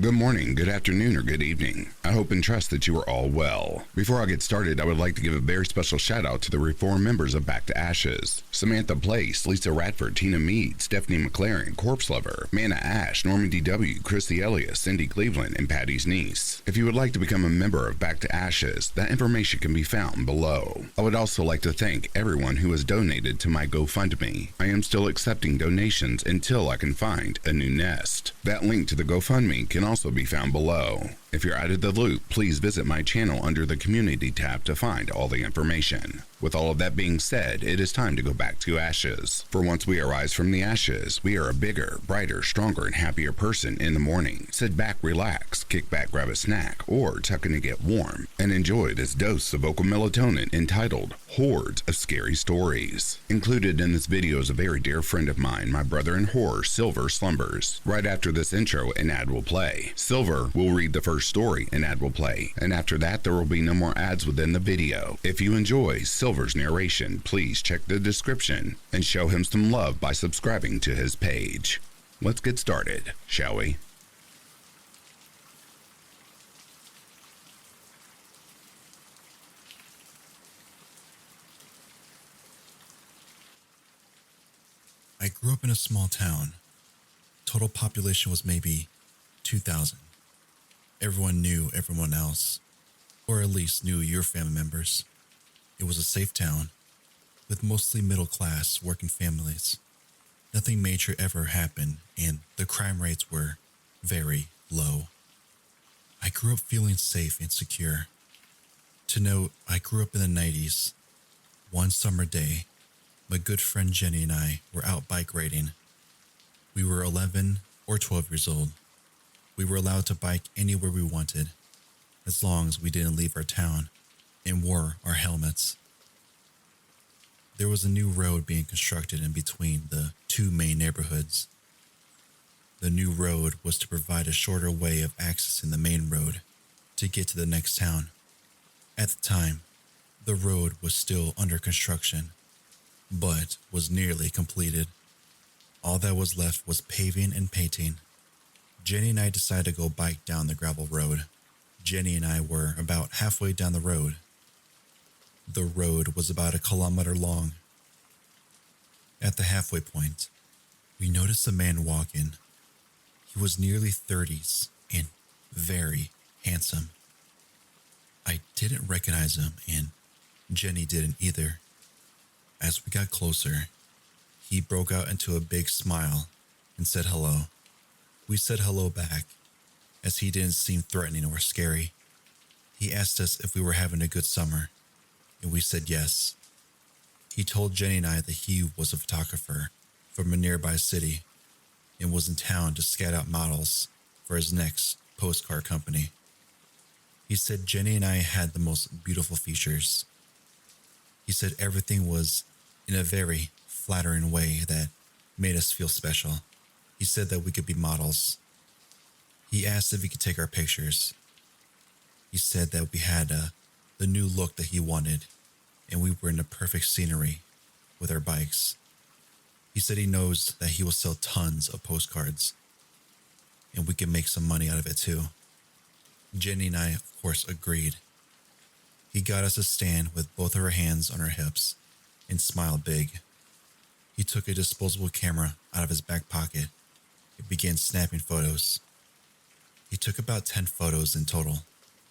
Good morning, good afternoon, or good evening. I hope and trust that you are all well. Before I get started, I would like to give a very special shout out to the reformed members of Back to Ashes: Samantha Place, Lisa Radford, Tina Mead, Stephanie McLaren, Corpse Lover, Manna Ash, Norman D.W., Christy Elias, Cindy Cleveland, and Patty's niece. If you would like to become a member of Back to Ashes, that information can be found below. I would also like to thank everyone who has donated to my GoFundMe. I am still accepting donations until I can find a new nest. That link to the GoFundMe can also be found below. If you're out of the loop, please visit my channel under the community tab to find all the information. With all of that being said, it is time to go back to ashes. For once we arise from the ashes, we are a bigger, brighter, stronger, and happier person in the morning. Sit back, relax, kick back, grab a snack, or tuck in and get warm, and enjoy this dose of vocal melatonin entitled Hoards of Scary Stories. Included in this video is a very dear friend of mine, my brother in horror, Silver Slumbers. Right after this intro, an ad will play. Silver will read the first story, an ad will play, and after that there will be no more ads within the video. If you enjoy Silver's narration, please check the description and show him some love by subscribing to his page. Let's get started, shall we? I grew up in a small town. Total population was maybe 2,000. Everyone knew everyone else, or at least knew your family members. It was a safe town, with mostly middle-class working families. Nothing major ever happened, and the crime rates were very low. I grew up feeling safe and secure. To note, I grew up in the 90s. One summer day, my good friend Jenny and I were out bike riding. We were 11 or 12 years old. We were allowed to bike anywhere we wanted, as long as we didn't leave our town and wore our helmets. There was a new road being constructed in between the two main neighborhoods. The new road was to provide a shorter way of accessing the main road to get to the next town. At the time, the road was still under construction, but was nearly completed. All that was left was paving and painting. Jenny and I decided to go bike down the gravel road. Jenny and I were about halfway down the road. The road was about 1 kilometer long. At the halfway point, we noticed a man walking. He was nearly 30s and very handsome. I didn't recognize him, and Jenny didn't either. As we got closer, he broke out into a big smile and said hello. We said hello back, as he didn't seem threatening or scary. He asked us if we were having a good summer, and we said yes. He told Jenny and I that he was a photographer from a nearby city and was in town to scout out models for his next postcard company. He said Jenny and I had the most beautiful features. He said everything was in a very flattering way that made us feel special. He said that we could be models. He asked if he could take our pictures. He said that we had the new look that he wanted, and we were in the perfect scenery with our bikes. He said he knows that he will sell tons of postcards, and we can make some money out of it too. Jenny and I, of course, agreed. He got us to stand with both of our hands on our hips and smiled big. He took a disposable camera out of his back pocket and began snapping photos. He took about 10 photos in total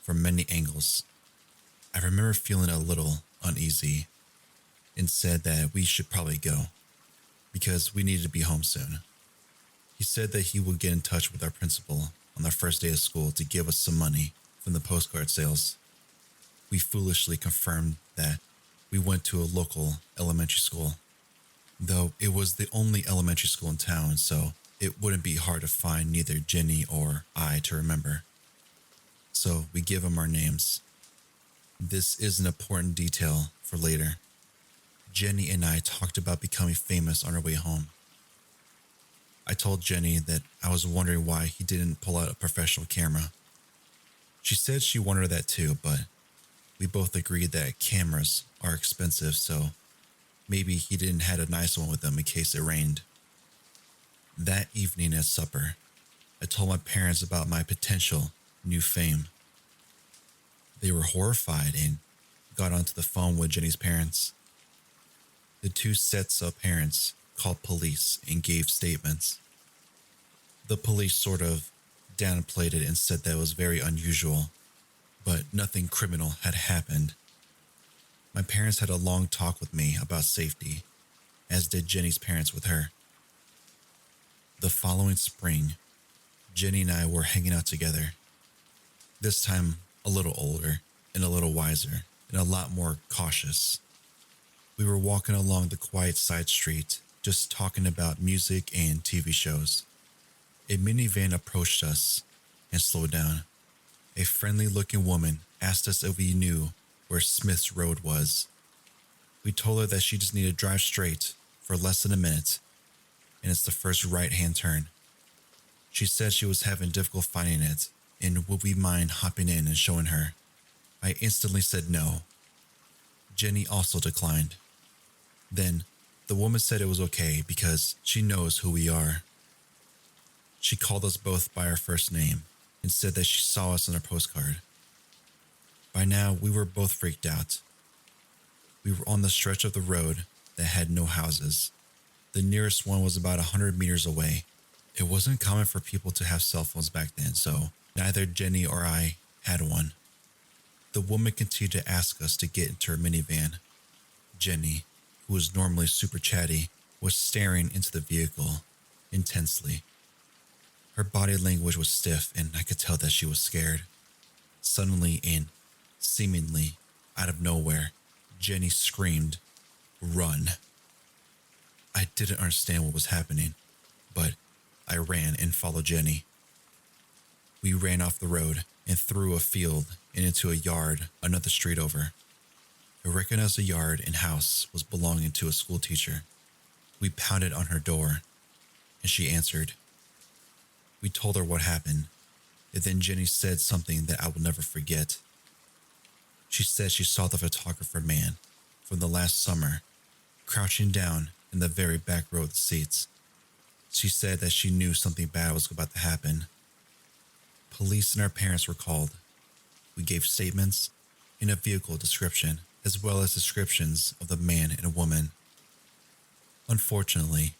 from many angles. I remember feeling a little uneasy and said that we should probably go because we needed to be home soon. He said that he would get in touch with our principal on the first day of school to give us some money from the postcard sales. We foolishly confirmed that we went to a local elementary school, though it was the only elementary school in town, so it wouldn't be hard to find neither Jenny or I to remember. So we give him our names. This is an important detail for later. Jenny and I talked about becoming famous on our way home. I told Jenny that I was wondering why he didn't pull out a professional camera. She said she wondered that too, but we both agreed that cameras are expensive, so maybe he didn't have a nice one with him in case it rained. That evening at supper, I told my parents about my potential new fame. They were horrified and got onto the phone with Jenny's parents. The two sets of parents called police and gave statements. The police sort of downplayed it and said that it was very unusual, but nothing criminal had happened. My parents had a long talk with me about safety, as did Jenny's parents with her. The following spring, Jenny and I were hanging out together. This time, a little older and a little wiser and a lot more cautious. We were walking along the quiet side street, just talking about music and TV shows. A minivan approached us and slowed down. A friendly-looking woman asked us if we knew where Smith's Road was. We told her that she just needed to drive straight for less than a minute, and it's the first right-hand turn. She said she was having difficulty finding it, and would we mind hopping in and showing her? I instantly said no. Jenny also declined. Then, the woman said it was okay because she knows who we are. She called us both by our first name and said that she saw us on a postcard. By now, we were both freaked out. We were on the stretch of the road that had no houses. The nearest one was about 100 meters away. It wasn't common for people to have cell phones back then, so neither Jenny or I had one. The woman continued to ask us to get into her minivan. Jenny, who was normally super chatty, was staring into the vehicle intensely. Her body language was stiff, and I could tell that she was scared. Suddenly and seemingly out of nowhere, Jenny screamed, "Run!" I didn't understand what was happening, but I ran and followed Jenny. We ran off the road and through a field and into a yard another street over. I recognized the yard and house was belonging to a school teacher. We pounded on her door, and she answered. We told her what happened, and then Jenny said something that I will never forget. She said she saw the photographer man from the last summer crouching down in the very back row of the seats. She said that she knew something bad was about to happen. Police and our parents were called. We gave statements and a vehicle description, as well as descriptions of the man and woman. Unfortunately,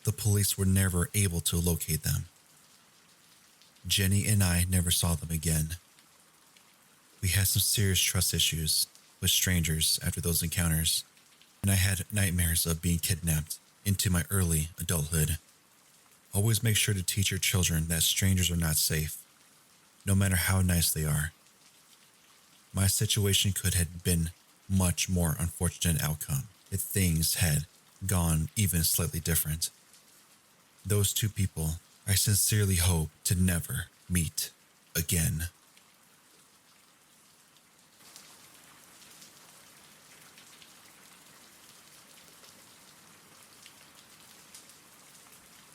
the police were never able to locate them. Jenny and I never saw them again. We had some serious trust issues with strangers after those encounters, and I had nightmares of being kidnapped into my early adulthood. Always make sure to teach your children that strangers are not safe, no matter how nice they are. My situation could have been much more unfortunate outcome if things had gone even slightly different. Those two people I sincerely hope to never meet again.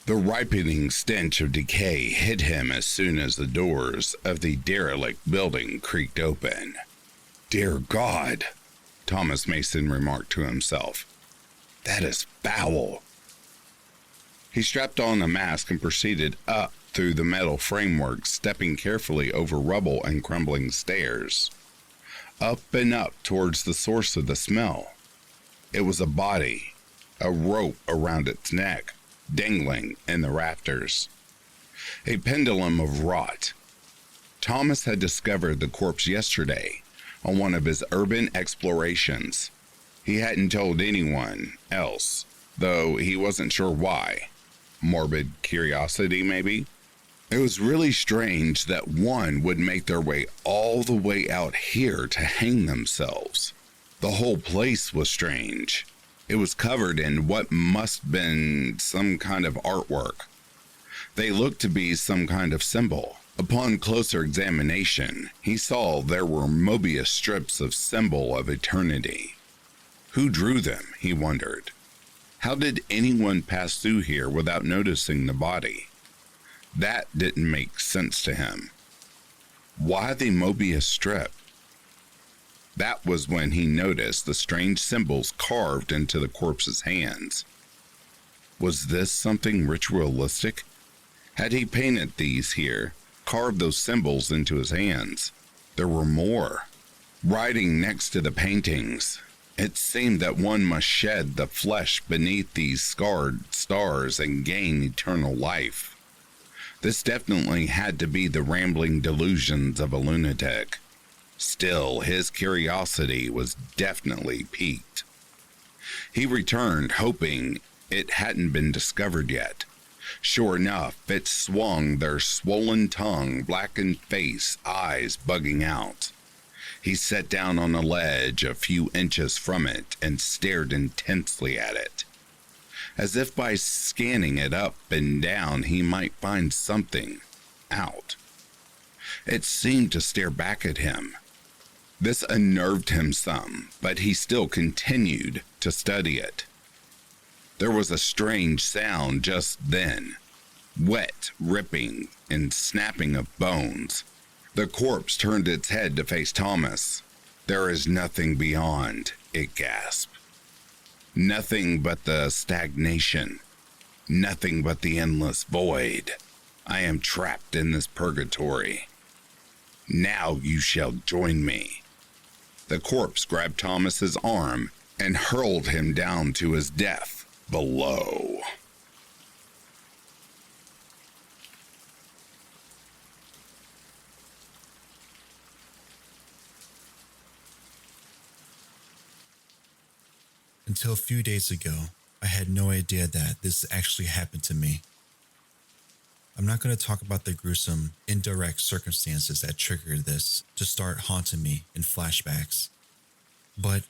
The ripening stench of decay hit him as soon as the doors of the derelict building creaked open. "Dear God," Thomas Mason remarked to himself. "That is foul." He strapped on a mask and proceeded up through the metal framework, stepping carefully over rubble and crumbling stairs. Up and up towards the source of the smell. It was a body, a rope around its neck, dangling in the rafters. A pendulum of rot. Thomas had discovered the corpse yesterday on one of his urban explorations. He hadn't told anyone else, though he wasn't sure why. Morbid curiosity, maybe? It was really strange that one would make their way all the way out here to hang themselves. The whole place was strange. It was covered in what must have been some kind of artwork. They looked to be some kind of symbol. Upon closer examination, he saw there were Mobius strips of symbol of eternity. Who drew them, he wondered. How did anyone pass through here without noticing the body? That didn't make sense to him. Why the Mobius strip? That was when he noticed the strange symbols carved into the corpse's hands. Was this something ritualistic? Had he painted these here, carved those symbols into his hands? There were more. Writing next to the paintings, it seemed that one must shed the flesh beneath these scarred stars and gain eternal life. This definitely had to be the rambling delusions of a lunatic. Still, his curiosity was definitely piqued. He returned, hoping it hadn't been discovered yet. Sure enough, it swung, their swollen tongue, blackened face, eyes bugging out. He sat down on a ledge a few inches from it and stared intensely at it, as if by scanning it up and down he might find something out. It seemed to stare back at him. This unnerved him some, but he still continued to study it. There was a strange sound just then, wet ripping and snapping of bones. The corpse turned its head to face Thomas. "There is nothing beyond," it gasped. "Nothing but the stagnation. Nothing but the endless void. I am trapped in this purgatory. Now you shall join me." The corpse grabbed Thomas's arm and hurled him down to his death below. Until a few days ago, I had no idea that this actually happened to me. I'm not going to talk about the gruesome, indirect circumstances that triggered this to start haunting me in flashbacks, but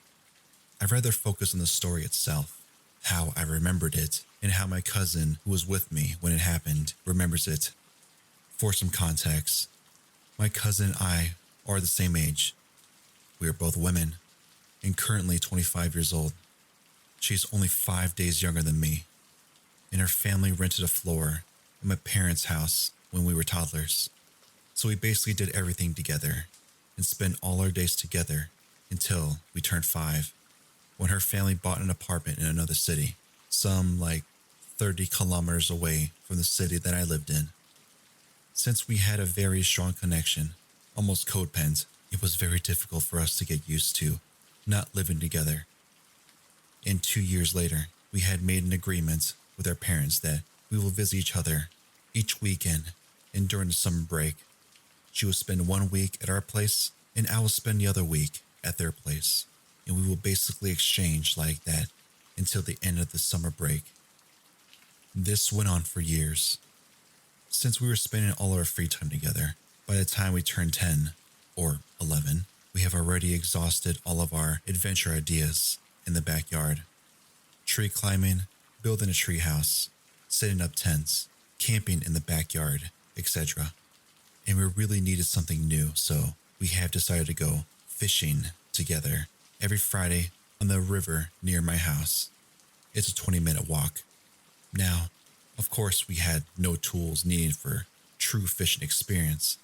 I'd rather focus on the story itself, how I remembered it, and how my cousin, who was with me when it happened, remembers it. For some context, my cousin and I are the same age. We are both women, and currently 25 years old. She's only 5 days younger than me, and her family rented a floor at my parents' house when we were toddlers. So we basically did everything together and spent all our days together until we turned 5, when her family bought an apartment in another city, some like 30 kilometers away from the city that I lived in. Since we had a very strong connection, almost codependent, it was very difficult for us to get used to not living together. And 2 years later, we had made an agreement with our parents that we will visit each other each weekend, and during the summer break, she will spend 1 week at our place and I will spend the other week at their place, and we will basically exchange like that until the end of the summer break. This went on for years. Since we were spending all our free time together, by the time we turned 10 or 11, we have already exhausted all of our adventure ideas in the backyard. Tree climbing, building a tree house, setting up tents, camping in the backyard, etc. And we really needed something new, so we have decided to go fishing together every Friday on the river near my house. It's a 20-minute walk. Now, of course, we had no tools needed for true fishing experience.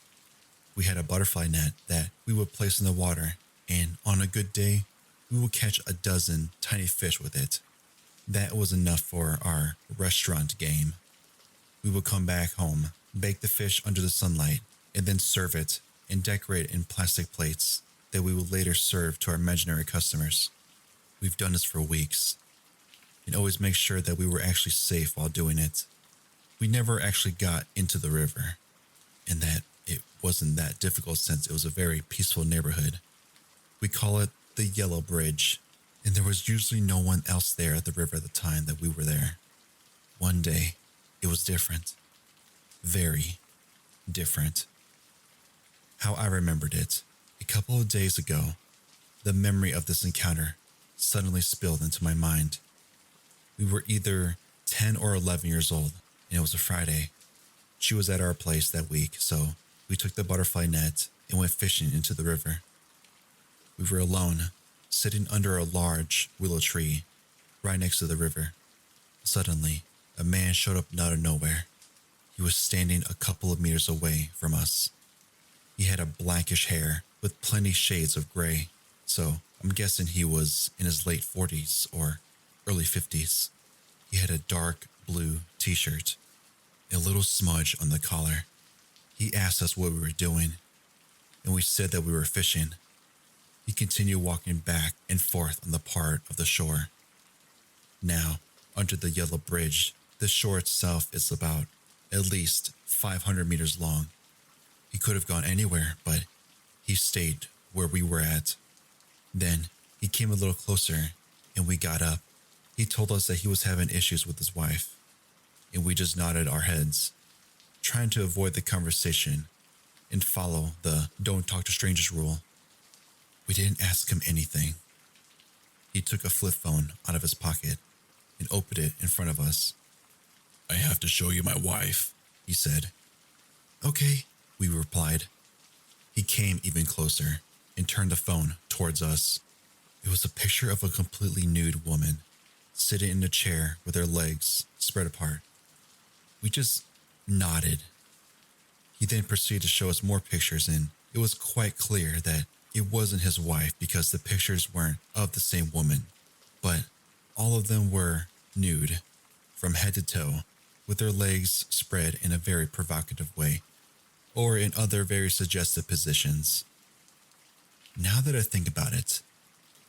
We had a butterfly net that we would place in the water, and on a good day, we would catch a dozen tiny fish with it. That was enough for our restaurant game. We would come back home, bake the fish under the sunlight, and then serve it and decorate it in plastic plates that we would later serve to our imaginary customers. We've done this for weeks, and always make sure that we were actually safe while doing it. We never actually got into the river, and that it wasn't that difficult since it was a very peaceful neighborhood. We call it the Yellow Bridge, and there was usually no one else there at the river at the time that we were there. One day, it was different. Very different. How I remembered it, a couple of days ago, the memory of this encounter suddenly spilled into my mind. We were either 10 or 11 years old, and it was a Friday. She was at our place that week, so we took the butterfly net and went fishing into the river. We were alone, sitting under a large willow tree right next to the river. Suddenly, a man showed up out of nowhere. He was standing a couple of meters away from us. He had a blackish hair with plenty shades of gray, so I'm guessing he was in his late 40s or early 50s. He had a dark blue t-shirt. a little smudge on the collar. He asked us what we were doing, and we said that we were fishing. He continued walking back and forth on the part of the shore. Now, under the yellow bridge, the shore itself is about at least 500 meters long. He could have gone anywhere, but he stayed where we were at. Then he came a little closer and we got up. He told us that he was having issues with his wife, and we just nodded our heads, trying to avoid the conversation and follow the don't talk to strangers rule. We didn't ask him anything. He took a flip phone out of his pocket and opened it in front of us. "I have to show you my wife," he said. "Okay," we replied. He came even closer and turned the phone towards us. It was a picture of a completely nude woman sitting in a chair with her legs spread apart. We just nodded. He then proceeded to show us more pictures, and it was quite clear that it wasn't his wife because the pictures weren't of the same woman, but all of them were nude from head to toe, with their legs spread in a very provocative way, or in other very suggestive positions. Now that I think about it,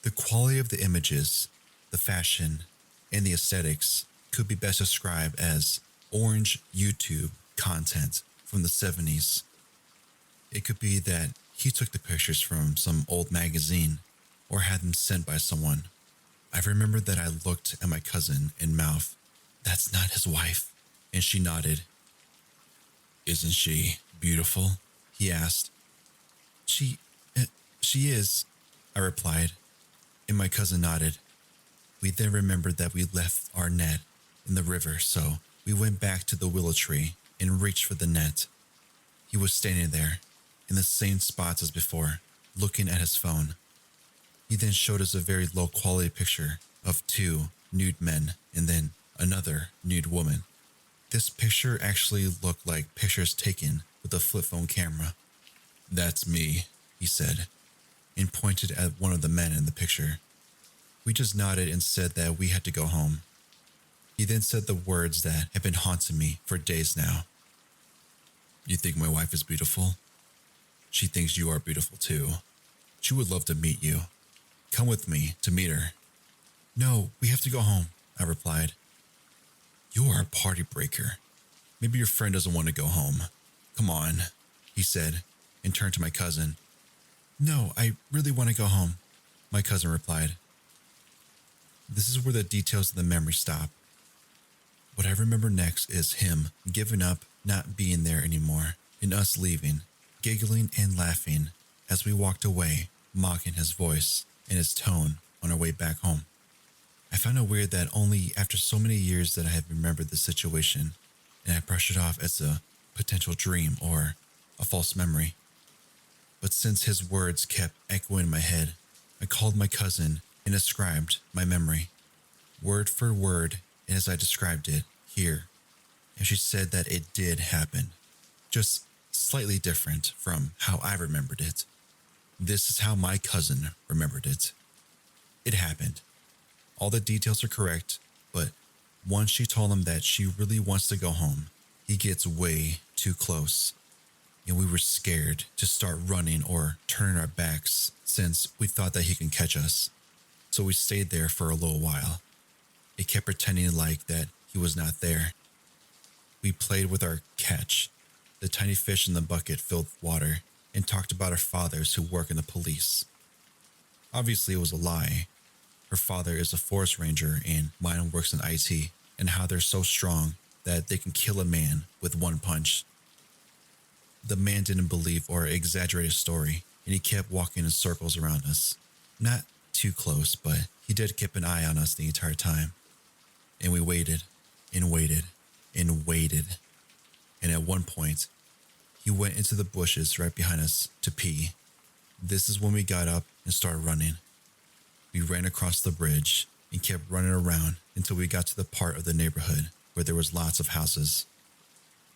the quality of the images, the fashion, and the aesthetics could be best described as orange YouTube content from the 70s. It could be that he took the pictures from some old magazine or had them sent by someone. I remember that I looked at my cousin and mouthed, "That's not his wife," and she nodded. "Isn't she beautiful?" he asked. She is," I replied, and my cousin nodded. We then remembered that we left our net in the river, so we went back to the willow tree and reached for the net. He was standing there in the same spots as before, looking at his phone. He then showed us a very low quality picture of two nude men and then another nude woman. This picture actually looked like pictures taken with a flip phone camera. "That's me," he said, and pointed at one of the men in the picture. We just nodded and said that we had to go home. He then said the words that have been haunting me for days now. "You think my wife is beautiful? She thinks you are beautiful too. She would love to meet you. Come with me to meet her." "No, we have to go home," I replied. "You are a party breaker. Maybe your friend doesn't want to go home. Come on," he said, and turned to my cousin. "No, I really want to go home," my cousin replied. This is where the details of the memory stop. What I remember next is him giving up, not being there anymore, and us leaving, giggling and laughing as we walked away, mocking his voice and his tone on our way back home. I found it weird that only after so many years that I have remembered the situation, and I brushed it off as a potential dream or a false memory. But since his words kept echoing in my head, I called my cousin and described my memory, word for word as I described it here, and she said that it did happen, just slightly different from how I remembered it. This is how my cousin remembered it. It happened. All the details are correct, but once she told him that she really wants to go home, he gets way too close, and we were scared to start running or turning our backs since we thought that he can catch us. So we stayed there for a little while. It kept pretending like that he was not there. We played with our catch, the tiny fish in the bucket filled with water, and talked about our fathers who work in the police. Obviously, it was a lie. Her father is a forest ranger and mine works in IT, and how they're so strong that they can kill a man with one punch. The man didn't believe or exaggerate his story, and he kept walking in circles around us. Not too close, but he did keep an eye on us the entire time. And we waited and waited and waited. And at one point, he went into the bushes right behind us to pee. This is when we got up and started running. We ran across the bridge and kept running around until we got to the part of the neighborhood where there was lots of houses.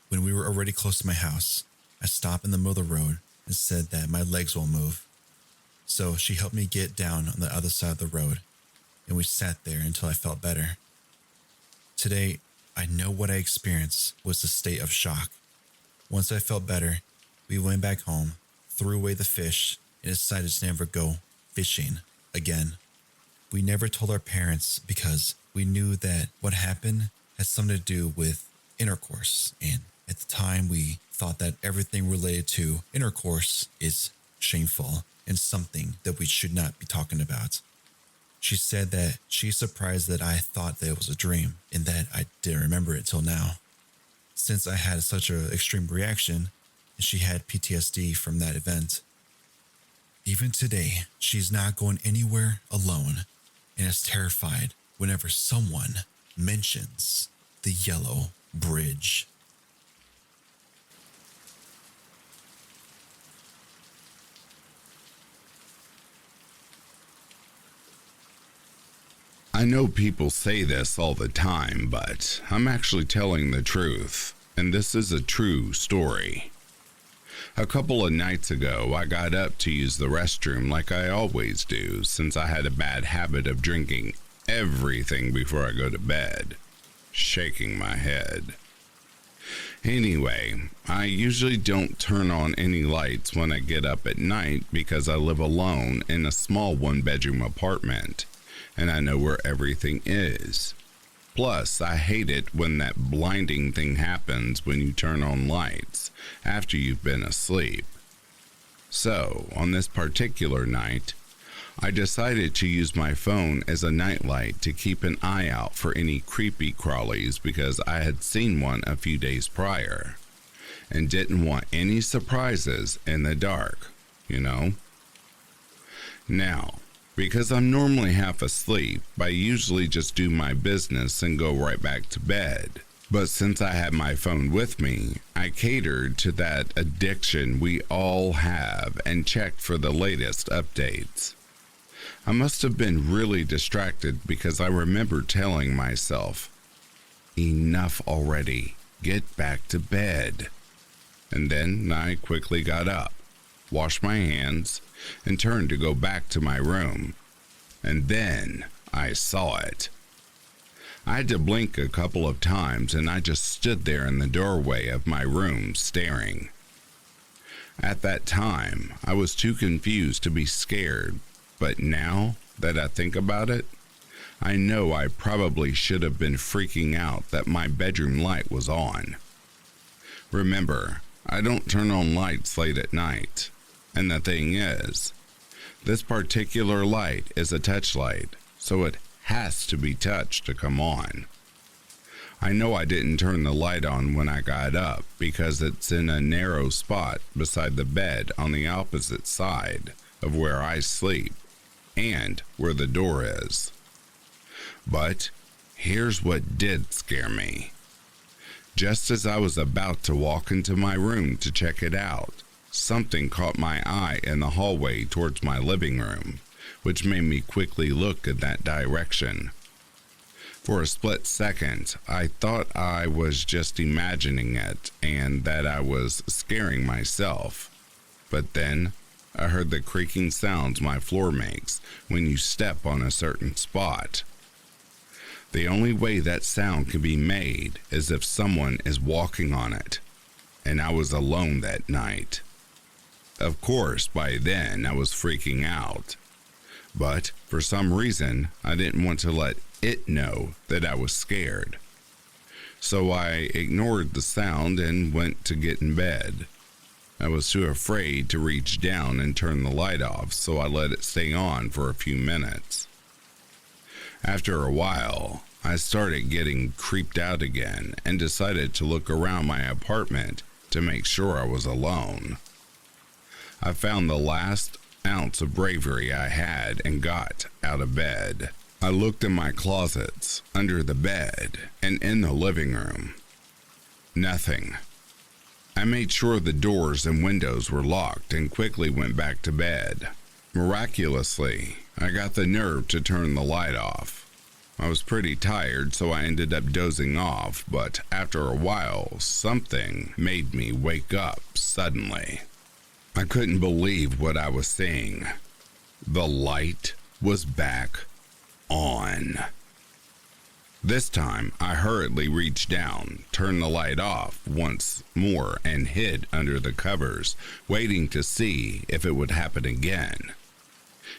When we were already close to my house, I stopped in the middle of the road and said that my legs won't move. So she helped me get down on the other side of the road, and we sat there until I felt better. Today, I know what I experienced was a state of shock. Once I felt better, we went back home, threw away the fish, and decided to never go fishing again. We never told our parents because we knew that what happened had something to do with intercourse, and at the time we thought that everything related to intercourse is shameful and something that we should not be talking about. She said that she's surprised that I thought that it was a dream and that I didn't remember it till now, since I had such an extreme reaction and she had PTSD from that event. Even today, she's not going anywhere alone and is terrified whenever someone mentions the yellow bridge. I know people say this all the time, but I'm actually telling the truth, and this is a true story. A couple of nights ago, I got up to use the restroom like I always do, since I had a bad habit of drinking everything before I go to bed, shaking my head. Anyway, I usually don't turn on any lights when I get up at night because I live alone in a small one-bedroom apartment, and I know where everything is. Plus, I hate it when that blinding thing happens when you turn on lights after you've been asleep. So, on this particular night, I decided to use my phone as a nightlight to keep an eye out for any creepy crawlies because I had seen one a few days prior and didn't want any surprises in the dark, you know? Now, because I'm normally half asleep, I usually just do my business and go right back to bed. But since I had my phone with me, I catered to that addiction we all have and checked for the latest updates. I must have been really distracted because I remember telling myself, "Enough already, get back to bed." And then I quickly got up, washed my hands, and turned to go back to my room. And then I saw it. I had to blink a couple of times and I just stood there in the doorway of my room staring. At that time, I was too confused to be scared, but now that I think about it, I know I probably should have been freaking out that my bedroom light was on. Remember, I don't turn on lights late at night. And the thing is, this particular light is a touch light, so it has to be touched to come on. I know I didn't turn the light on when I got up because it's in a narrow spot beside the bed on the opposite side of where I sleep and where the door is. But here's what did scare me. Just as I was about to walk into my room to check it out, something caught my eye in the hallway towards my living room, which made me quickly look in that direction. For a split second, I thought I was just imagining it and that I was scaring myself. But then, I heard the creaking sounds my floor makes when you step on a certain spot. The only way that sound can be made is if someone is walking on it, and I was alone that night. Of course, by then I was freaking out, but for some reason I didn't want to let it know that I was scared. So I ignored the sound and went to get in bed. I was too afraid to reach down and turn the light off, so I let it stay on for a few minutes. After a while, I started getting creeped out again and decided to look around my apartment to make sure I was alone. I found the last ounce of bravery I had and got out of bed. I looked in my closets, under the bed, and in the living room. Nothing. I made sure the doors and windows were locked and quickly went back to bed. Miraculously, I got the nerve to turn the light off. I was pretty tired, so I ended up dozing off, but after a while, something made me wake up suddenly. I couldn't believe what I was seeing. The light was back on. This time, I hurriedly reached down, turned the light off once more, and hid under the covers, waiting to see if it would happen again.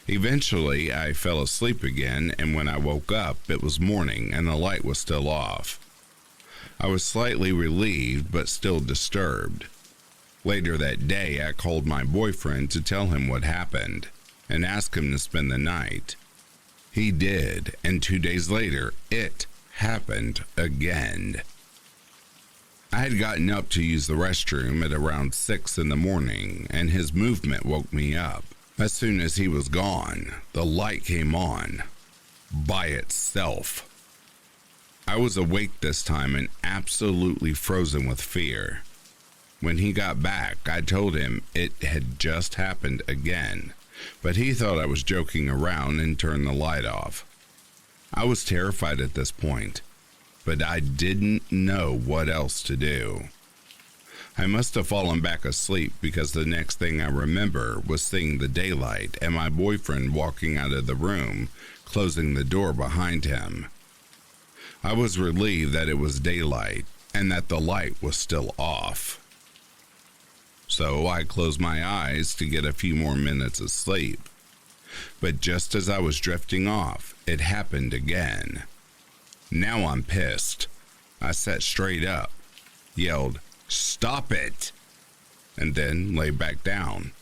Eventually, I fell asleep again, and when I woke up, it was morning and the light was still off. I was slightly relieved, but still disturbed. Later that day, I called my boyfriend to tell him what happened and ask him to spend the night. He did, and 2 days later, it happened again. I had gotten up to use the restroom at around 6 in the morning, and his movement woke me up. As soon as he was gone, the light came on by itself. I was awake this time and absolutely frozen with fear. When he got back, I told him it had just happened again, but he thought I was joking around and turned the light off. I was terrified at this point, but I didn't know what else to do. I must have fallen back asleep because the next thing I remember was seeing the daylight and my boyfriend walking out of the room, closing the door behind him. I was relieved that it was daylight and that the light was still off. So I closed my eyes to get a few more minutes of sleep. But just as I was drifting off, it happened again. Now I'm pissed. I sat straight up, yelled, "Stop it!" and then lay back down.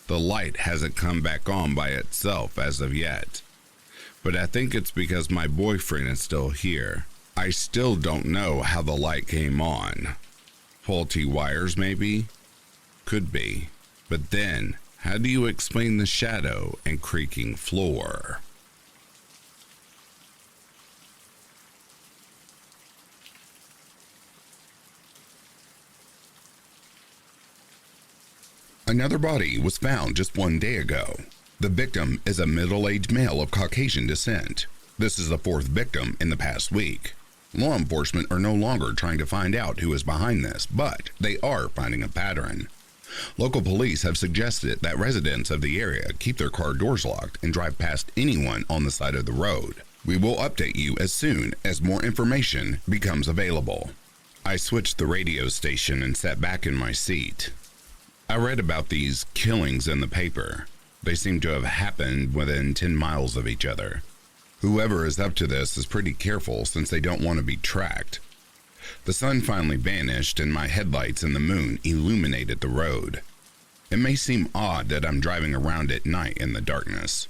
The light hasn't come back on by itself as of yet, but I think it's because my boyfriend is still here. I still don't know how the light came on. Faulty wires, maybe? Could be. But then, how do you explain the shadow and creaking floor? Another body was found just 1 day ago. The victim is a middle-aged male of Caucasian descent. This is the 4th victim in the past week. Law enforcement are no longer trying to find out who is behind this, but they are finding a pattern. Local police have suggested that residents of the area keep their car doors locked and drive past anyone on the side of the road. We will update you as soon as more information becomes available. I switched the radio station and sat back in my seat. I read about these killings in the paper. They seem to have happened within 10 miles of each other. Whoever is up to this is pretty careful since they don't want to be tracked. The sun finally vanished and my headlights and the moon illuminated the road. It may seem odd that I'm driving around at night in the darkness,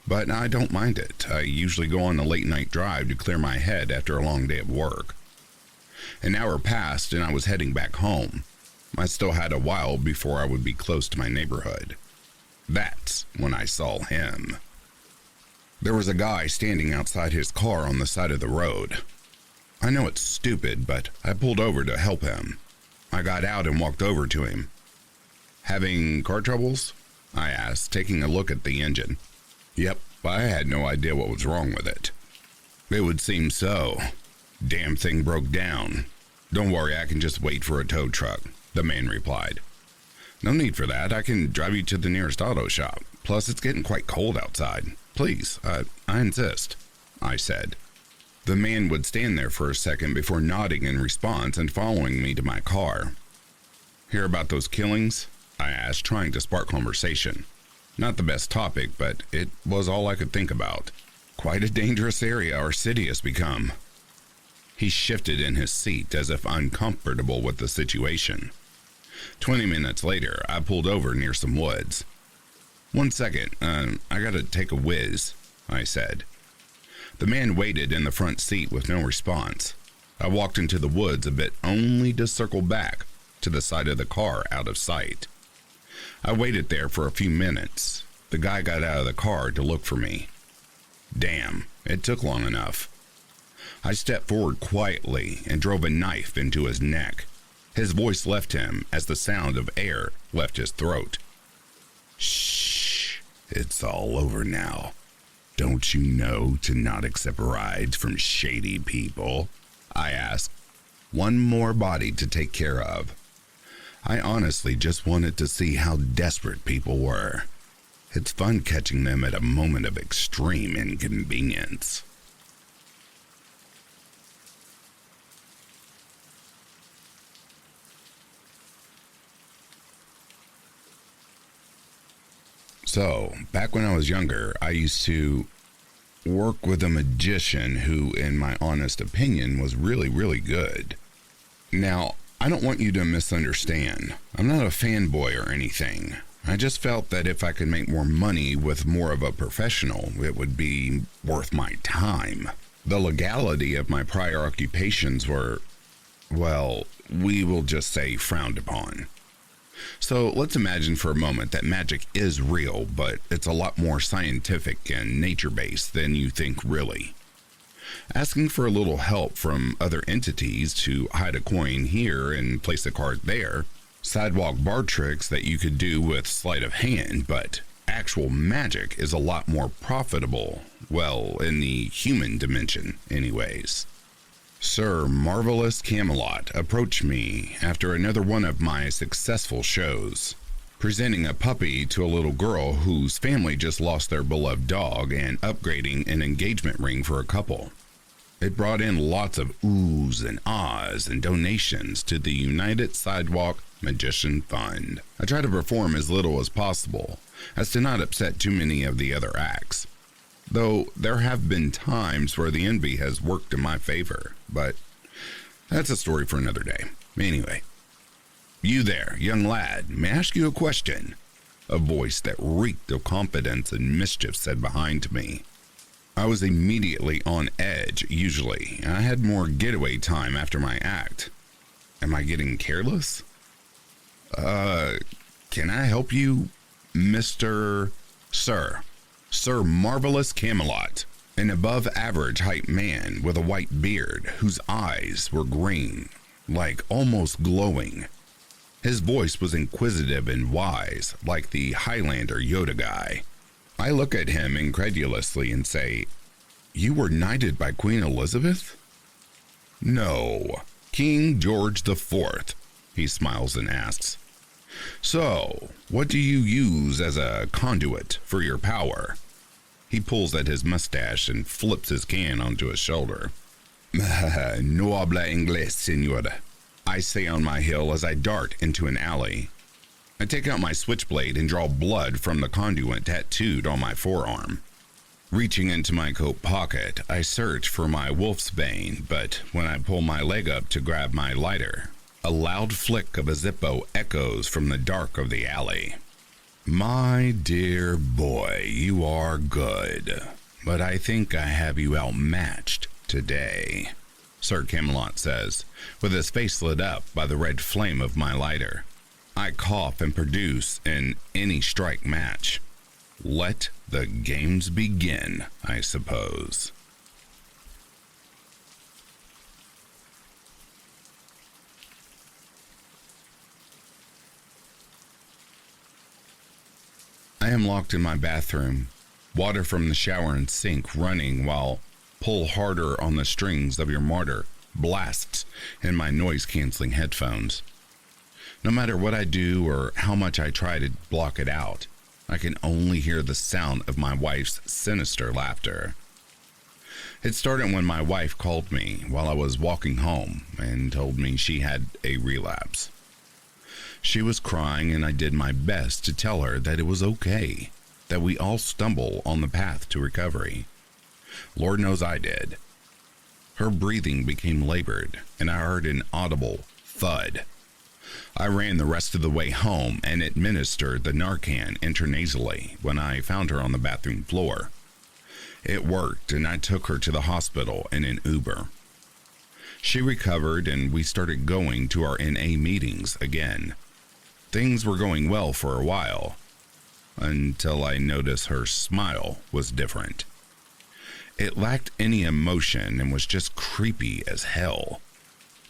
but I don't mind it. I usually go on a late night drive to clear my head after a long day of work. An hour passed and I was heading back home. I still had a while before I would be close to my neighborhood. That's when I saw him. There was a guy standing outside his car on the side of the road. I know it's stupid, but I pulled over to help him. I got out and walked over to him. "Having car troubles?" I asked, taking a look at the engine. "Yep, I had no idea what was wrong with it." "It would seem so. Damn thing broke down. Don't worry, I can just wait for a tow truck," the man replied. "No need for that. I can drive you to the nearest auto shop. Plus, it's getting quite cold outside. Please, I insist," I said. The man would stand there for a second before nodding in response and following me to my car. "Hear about those killings?" I asked, trying to spark conversation. Not the best topic, but it was all I could think about. Quite a dangerous area our city has become. He shifted in his seat as if uncomfortable with the situation. 20 minutes later, I pulled over near some woods. "1 second, I gotta take a whiz," I said. The man waited in the front seat with no response. I walked into the woods a bit only to circle back to the side of the car out of sight. I waited there for a few minutes. The guy got out of the car to look for me. Damn, it took long enough. I stepped forward quietly and drove a knife into his neck. His voice left him as the sound of air left his throat. "Shh, it's all over now. Don't you know to not accept rides from shady people?" I asked. One more body to take care of. I honestly just wanted to see how desperate people were. It's fun catching them at a moment of extreme inconvenience. So, back when I was younger, I used to work with a magician who, in my honest opinion, was really, really good. Now, I don't want you to misunderstand. I'm not a fanboy or anything. I just felt that if I could make more money with more of a professional, it would be worth my time. The legality of my prior occupations were, well, we will just say frowned upon. So let's imagine for a moment that magic is real, but it's a lot more scientific and nature-based than you think really. Asking for a little help from other entities to hide a coin here and place a card there, sidewalk bar tricks that you could do with sleight of hand, but actual magic is a lot more profitable, well, in the human dimension anyways. Sir Marvelous Camelot approached me after another one of my successful shows, presenting a puppy to a little girl whose family just lost their beloved dog and upgrading an engagement ring for a couple. It brought in lots of oohs and ahs and donations to the United Sidewalk Magician Fund. I try to perform as little as possible, as to not upset too many of the other acts. Though there have been times where the envy has worked in my favor, but that's a story for another day. Anyway, you there, young lad, may I ask you a question? A voice that reeked of confidence and mischief said behind me. I was immediately on edge, usually. I had more getaway time after my act. Am I getting careless? Can I help you, Sir Marvelous Camelot, an above-average height man with a white beard whose eyes were green, like almost glowing. His voice was inquisitive and wise, like the Highlander Yoda guy. I look at him incredulously and say, "You were knighted by Queen Elizabeth?" "No, King George IV, he smiles and asks. "So, what do you use as a conduit for your power?" He pulls at his mustache and flips his can onto his shoulder. "No habla inglés, señor," I say on my heel as I dart into an alley. I take out my switchblade and draw blood from the conduit tattooed on my forearm. Reaching into my coat pocket, I search for my wolf's bane, but when I pull my leg up to grab my lighter, a loud flick of a Zippo echoes from the dark of the alley. "My dear boy, you are good, but I think I have you outmatched today," Sir Camelot says, with his face lit up by the red flame of my lighter. I cough and produce an any strike match. Let the games begin, I suppose. I am locked in my bathroom, water from the shower and sink running while Pull Harder on the Strings of Your Martyr blasts in my noise-canceling headphones. No matter what I do or how much I try to block it out, I can only hear the sound of my wife's sinister laughter. It started when my wife called me while I was walking home and told me she had a relapse. She was crying, and I did my best to tell her that it was okay, that we all stumble on the path to recovery. Lord knows I did. Her breathing became labored, and I heard an audible thud. I ran the rest of the way home and administered the Narcan intranasally when I found her on the bathroom floor. It worked, and I took her to the hospital in an Uber. She recovered, and we started going to our NA meetings again. Things were going well for a while, until I noticed her smile was different. It lacked any emotion and was just creepy as hell.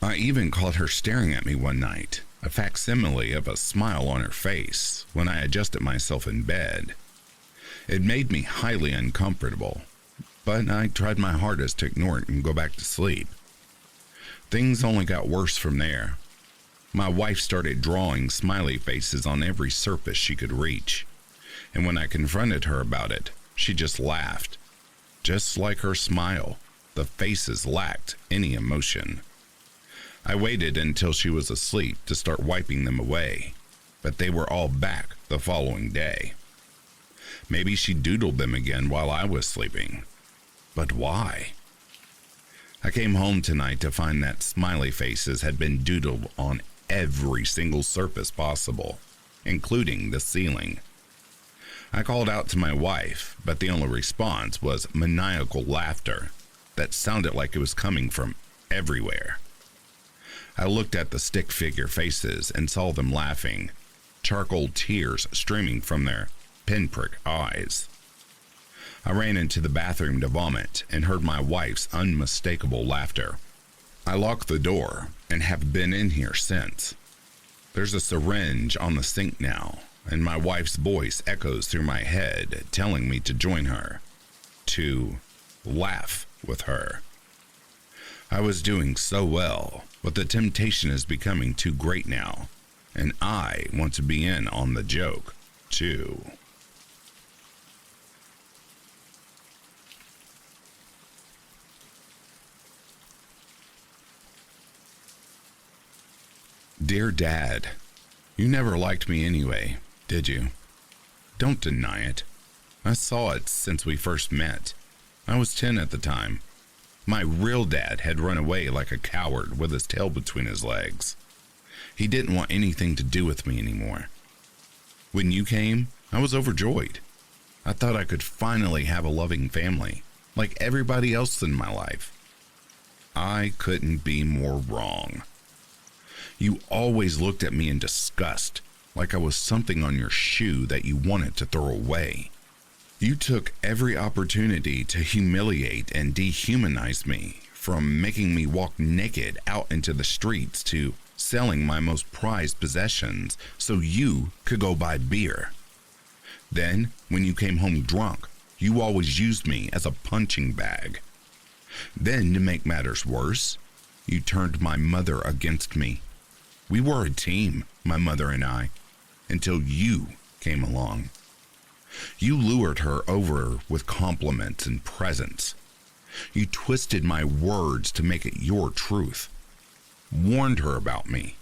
I even caught her staring at me one night, a facsimile of a smile on her face, when I adjusted myself in bed. It made me highly uncomfortable, but I tried my hardest to ignore it and go back to sleep. Things only got worse from there. My wife started drawing smiley faces on every surface she could reach, and when I confronted her about it, she just laughed. Just like her smile, the faces lacked any emotion. I waited until she was asleep to start wiping them away, but they were all back the following day. Maybe she doodled them again while I was sleeping. But why? I came home tonight to find that smiley faces had been doodled on every single surface possible, including the ceiling. I called out to my wife, but the only response was maniacal laughter that sounded like it was coming from everywhere. I looked at the stick figure faces and saw them laughing, charcoal tears streaming from their pinprick eyes. I ran into the bathroom to vomit and heard my wife's unmistakable laughter. I locked the door and have been in here since. There's a syringe on the sink now, and my wife's voice echoes through my head, telling me to join her, to laugh with her. I was doing so well, but the temptation is becoming too great now, and I want to be in on the joke, too. Dear Dad, you never liked me anyway, did you? Don't deny it. I saw it since we first met. I was 10 at the time. My real dad had run away like a coward with his tail between his legs. He didn't want anything to do with me anymore. When you came, I was overjoyed. I thought I could finally have a loving family, like everybody else in my life. I couldn't be more wrong. You always looked at me in disgust, like I was something on your shoe that you wanted to throw away. You took every opportunity to humiliate and dehumanize me, from making me walk naked out into the streets to selling my most prized possessions so you could go buy beer. Then, when you came home drunk, you always used me as a punching bag. Then, to make matters worse, you turned my mother against me. We were a team, my mother and I, until you came along. You lured her over with compliments and presents. You twisted my words to make it your truth. Warned her about me.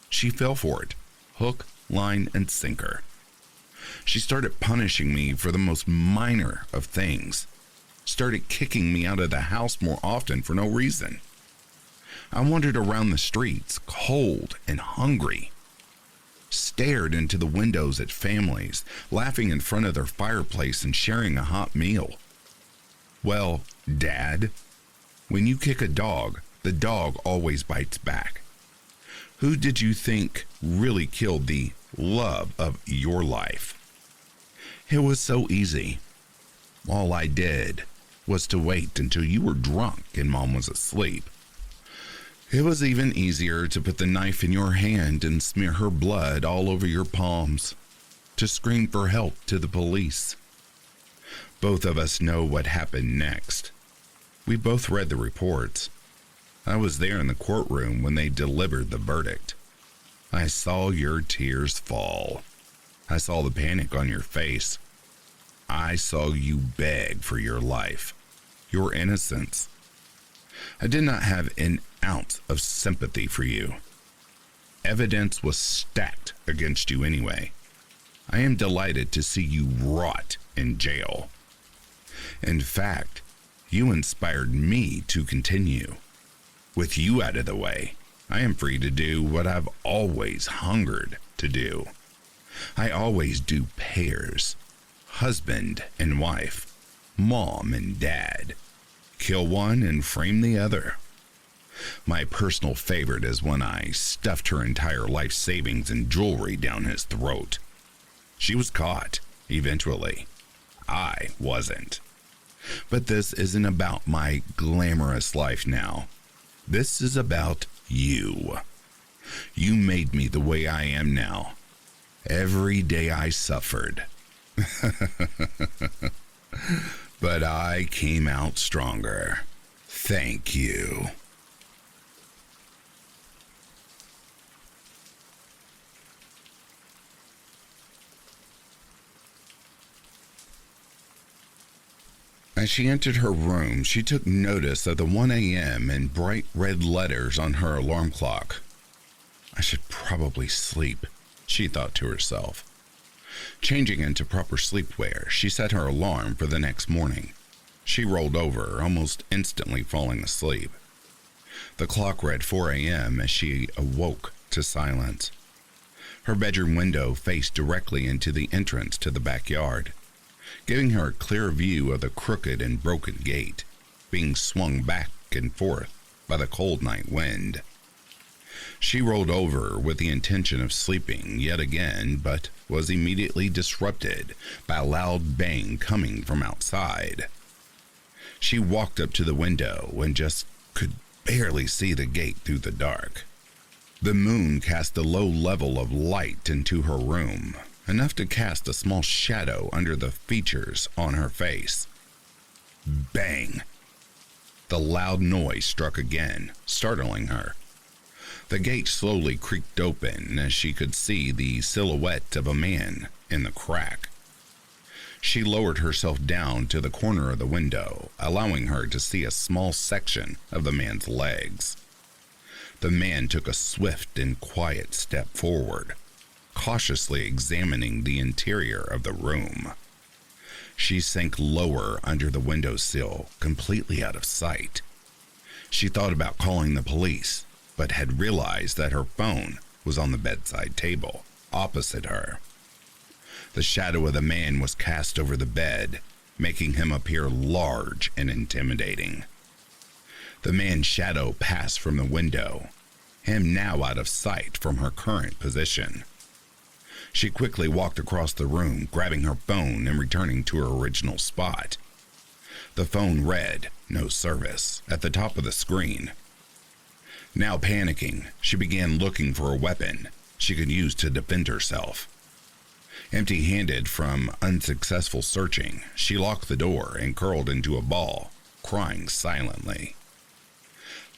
She fell for it, hook, line, and sinker. She started punishing me for the most minor of things. Started kicking me out of the house more often for no reason. I wandered around the streets, cold and hungry. Stared into the windows at families, laughing in front of their fireplace and sharing a hot meal. Well, Dad, when you kick a dog, the dog always bites back. Who did you think really killed the love of your life? It was so easy. All I did was to wait until you were drunk and Mom was asleep. It was even easier to put the knife in your hand and smear her blood all over your palms, to scream for help to the police. Both of us know what happened next. We both read the reports. I was there in the courtroom when they delivered the verdict. I saw your tears fall. I saw the panic on your face. I saw you beg for your life, your innocence. I did not have an ounce of sympathy for you. Evidence was stacked against you anyway. I am delighted to see you rot in jail. In fact, you inspired me to continue. With you out of the way, I am free to do what I've always hungered to do. I always do pairs, husband and wife, mom and dad. Kill one and frame the other. My personal favorite is when I stuffed her entire life savings and jewelry down his throat. She was caught, eventually. I wasn't. But this isn't about my glamorous life now. This is about you. You made me the way I am now. Every day I suffered. But I came out stronger. Thank you. As she entered her room, she took notice of the 1 a.m. in bright red letters on her alarm clock. I should probably sleep, she thought to herself. Changing into proper sleepwear, she set her alarm for the next morning. She rolled over, almost instantly falling asleep. The clock read 4 a.m. as she awoke to silence. Her bedroom window faced directly into the entrance to the backyard, giving her a clear view of the crooked and broken gate, being swung back and forth by the cold night wind. She rolled over with the intention of sleeping yet again, but was immediately disrupted by a loud bang coming from outside. She walked up to the window and just could barely see the gate through the dark. The moon cast a low level of light into her room, enough to cast a small shadow under the features on her face. Bang! The loud noise struck again, startling her. The gate slowly creaked open as she could see the silhouette of a man in the crack. She lowered herself down to the corner of the window, allowing her to see a small section of the man's legs. The man took a swift and quiet step forward, cautiously examining the interior of the room. She sank lower under the windowsill, completely out of sight. She thought about calling the police, but had realized that her phone was on the bedside table, opposite her. The shadow of the man was cast over the bed, making him appear large and intimidating. The man's shadow passed from the window, him now out of sight from her current position. She quickly walked across the room, grabbing her phone and returning to her original spot. The phone read, "No service," at the top of the screen. Now panicking, she began looking for a weapon she could use to defend herself. Empty-handed from unsuccessful searching, she locked the door and curled into a ball, crying silently.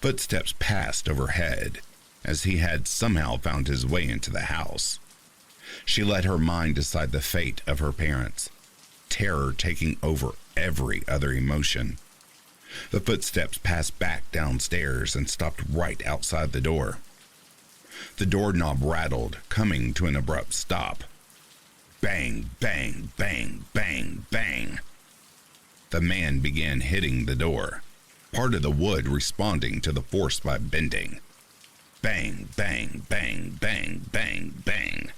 Footsteps passed overhead, as he had somehow found his way into the house. She let her mind decide the fate of her parents, terror taking over every other emotion. The footsteps passed back downstairs and stopped right outside the door. The doorknob rattled, coming to an abrupt stop. Bang, bang, bang, bang, bang. The man began hitting the door, part of the wood responding to the force by bending. Bang, bang, bang, bang, bang, bang.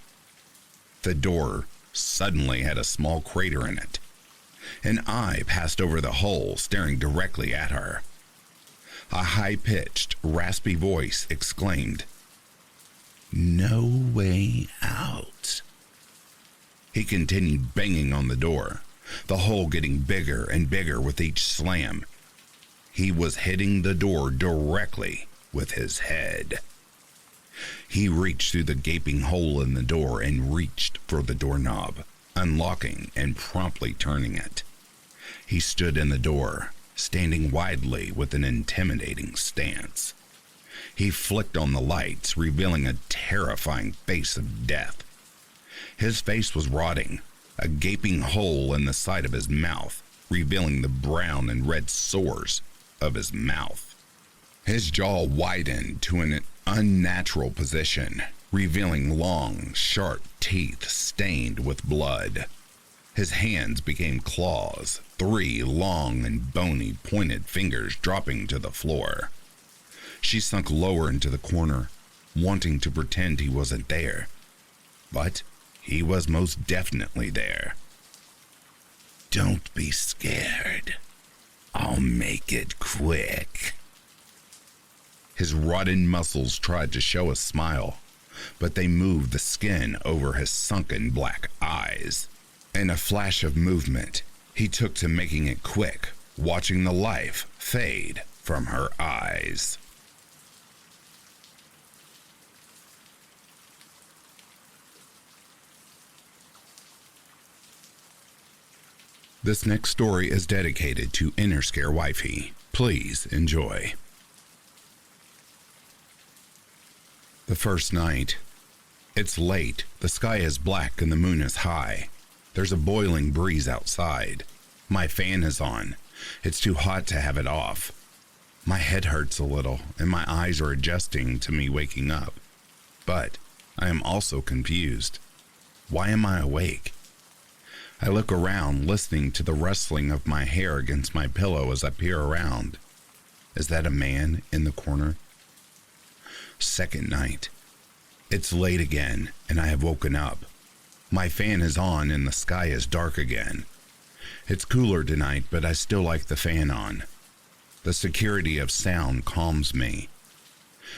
The door suddenly had a small crater in it. An eye passed over the hole, staring directly at her. A high-pitched, raspy voice exclaimed, "No way out." He continued banging on the door, the hole getting bigger and bigger with each slam. He was hitting the door directly with his head. He reached through the gaping hole in the door and reached for the doorknob, unlocking and promptly turning it. He stood in the door, standing widely with an intimidating stance. He flicked on the lights, revealing a terrifying face of death. His face was rotting, a gaping hole in the side of his mouth, revealing the brown and red sores of his mouth. His jaw widened to an unnatural position, revealing long, sharp teeth stained with blood. His hands became claws, 3 long and bony pointed fingers dropping to the floor. She sunk lower into the corner, wanting to pretend he wasn't there. But he was most definitely there. "Don't be scared. I'll make it quick." His rotten muscles tried to show a smile, but they moved the skin over his sunken black eyes. In a flash of movement, he took to making it quick, watching the life fade from her eyes. This next story is dedicated to Inner Scare Wifey. Please enjoy. The first night. It's late, the sky is black and the moon is high. There's a boiling breeze outside. My fan is on. It's too hot to have it off. My head hurts a little and my eyes are adjusting to me waking up. But I am also confused. Why am I awake? I look around, listening to the rustling of my hair against my pillow as I peer around. Is that a man in the corner? Second night. It's late again, and I have woken up. My fan is on and the sky is dark again. It's cooler tonight, but I still like the fan on. The security of sound calms me.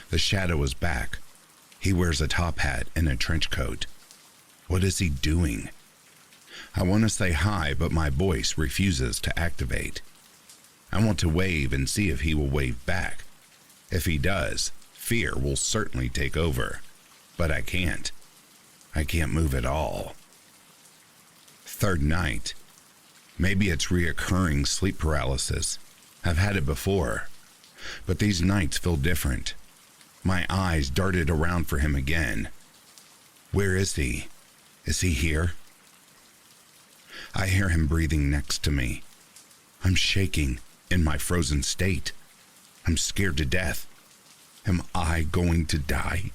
The shadow is back. He wears a top hat and a trench coat. What is he doing? I want to say hi, but my voice refuses to activate. I want to wave and see if he will wave back. If he does, fear will certainly take over. But I can't. I can't move at all. Third night. Maybe it's reoccurring sleep paralysis. I've had it before. But these nights feel different. My eyes darted around for him again. Where is he? Is he here? I hear him breathing next to me. I'm shaking in my frozen state. I'm scared to death. Am I going to die?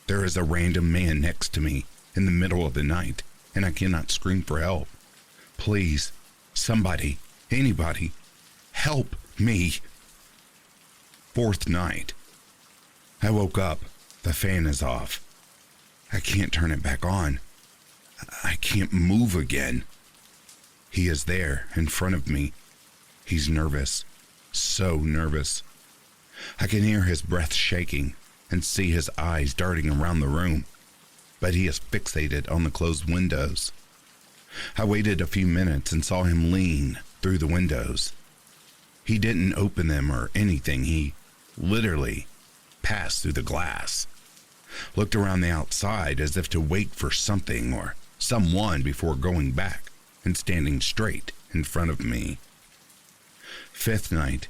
There is a random man next to me in the middle of the night, and I cannot scream for help. Please, somebody, anybody, help me. Fourth night. I woke up. The fan is off. I can't turn it back on. I can't move again. He is there in front of me. He's nervous. So nervous. I can hear his breath shaking and see his eyes darting around the room, but he is fixated on the closed windows. I waited a few minutes and saw him lean through the windows. He didn't open them or anything. He literally passed through the glass, looked around the outside as if to wait for something or someone before going back and standing straight in front of me. Fifth night.